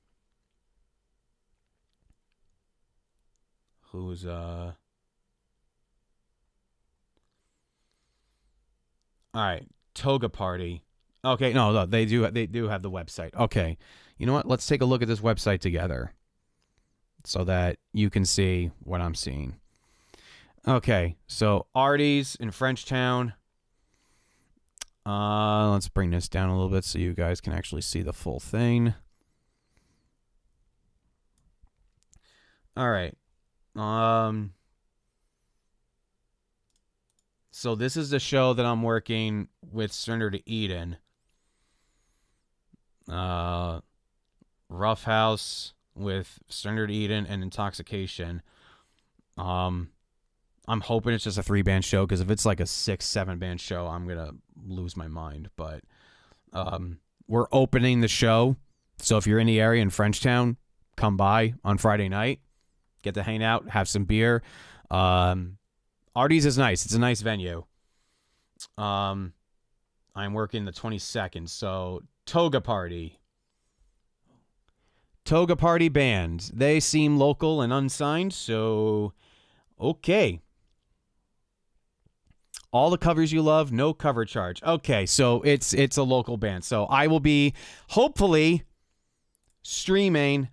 who's All right, Toga Party. Okay, no, they do have the website. Okay, you know what? Let's take a look at this website together so that you can see what I'm seeing. Okay, so Artie's in Frenchtown. Let's bring this down a little bit so you guys can actually see the full thing. All right. So this is the show that I'm working with Surrender to Eden. Rough House with Surrender to Eden and Intoxication. I'm hoping it's just a 3-band show, because if it's like a 6-7 band show, I'm gonna lose my mind. But we're opening the show, so if you're in the area in Frenchtown, come by on Friday night, get to hang out, have some beer. Artie's is nice. It's a nice venue. I'm working the 22nd, so Toga Party. Toga Party Band. They seem local and unsigned, so okay. All the covers you love, no cover charge. Okay, so it's a local band. So I will be hopefully streaming.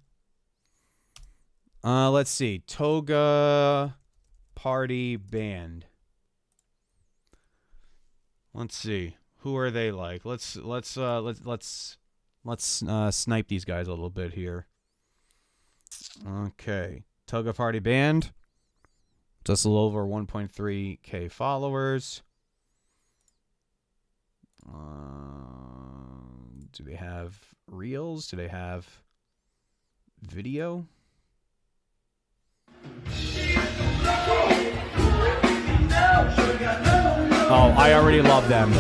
Let's see, Toga Party Band. Let's see, who are they like? Let's snipe these guys a little bit here. Okay, Toga Party Band. Just a little over 1.3K followers. Do they have reels? Do they have video? Oh, I already love them.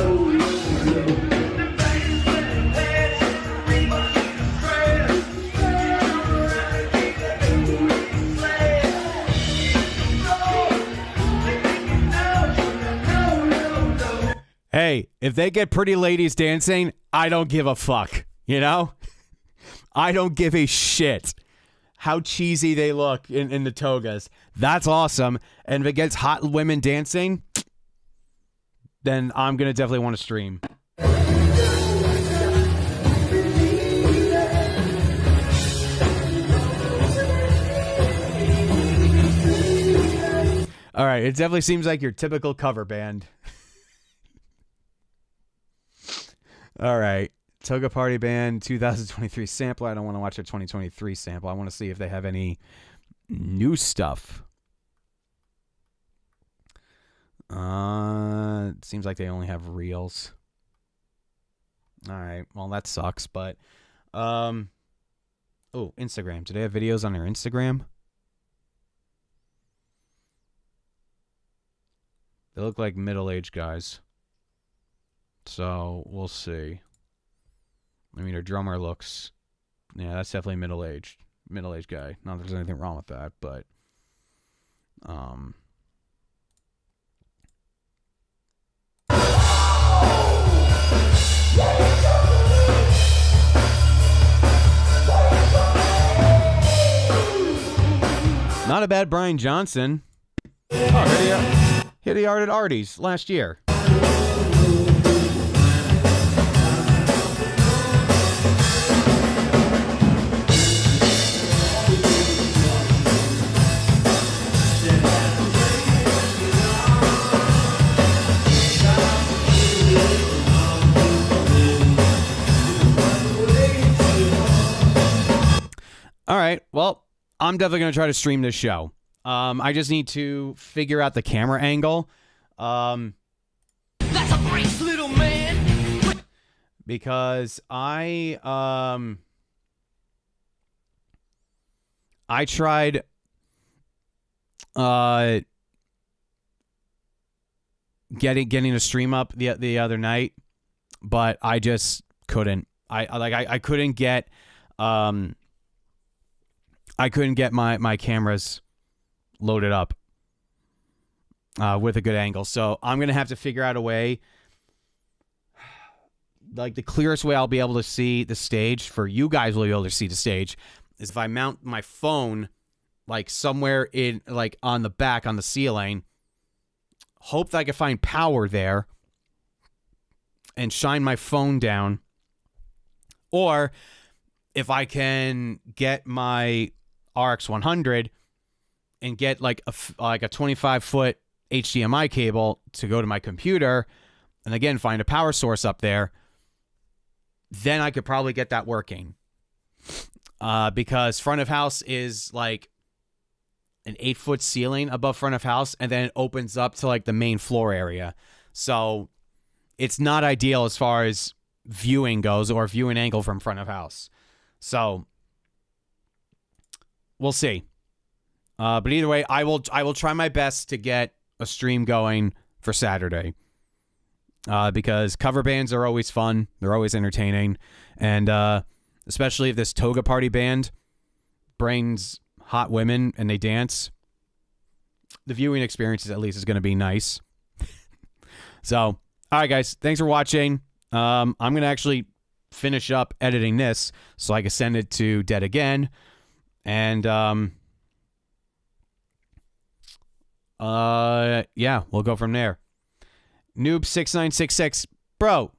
Hey, if they get pretty ladies dancing, I don't give a fuck, you know? I don't give a shit how cheesy they look in the togas. That's awesome. And if it gets hot women dancing, then I'm going to definitely want to stream. All right, it definitely seems like your typical cover band. All right, Toga Party Band 2023 sample. I don't want to watch their 2023 sample. I want to see if they have any new stuff. It seems like they only have reels. All right, well that sucks, but oh, Instagram. Do they have videos on their Instagram? They look like middle-aged guys. So, we'll see. I mean, her drummer looks... Yeah, that's definitely middle-aged. Middle-aged guy. Not that there's anything wrong with that, but... Not a bad Brian Johnson. Oh, here they are at Artie's last year. All Well, I'm definitely going to try to stream this show. I just need to figure out the camera angle. That's a great little man. Because I tried getting a stream up the other night, but I just couldn't. I couldn't get my cameras loaded up with a good angle. So I'm gonna have to figure out a way. Like the clearest way I'll be able to see the stage for you guys will be able to see the stage is if I mount my phone like somewhere in like on the back on the ceiling. Hope that I can find power there and shine my phone down. Or if I can get my RX 100 and get like a 25-foot HDMI cable to go to my computer and again find a power source up there, then I could probably get that working. Because front of house is like an 8-foot ceiling above front of house, and then it opens up to like the main floor area. So it's not ideal as far as viewing goes or viewing angle from front of house. So we'll see. But either way, I will try my best to get a stream going for Saturday. Because cover bands are always fun. They're always entertaining. And especially if this Toga Party band brings hot women and they dance, the viewing experience at least is going to be nice. So, all right, guys. Thanks for watching. I'm going to actually finish up editing this so I can send it to Dead Again. And, yeah, we'll go from there. Noob6966. Bro,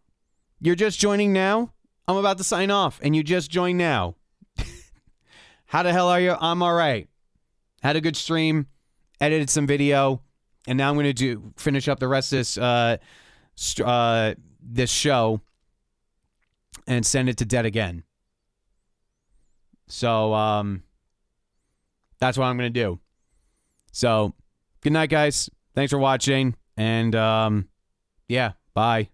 you're just joining now? I'm about to sign off, and you just joined now. How the hell are you? I'm all right. Had a good stream, edited some video, and now I'm going to finish up the rest of this show and send it to Dead Again. So, that's what I'm going to do. So, good night, guys. Thanks for watching, and, yeah, bye.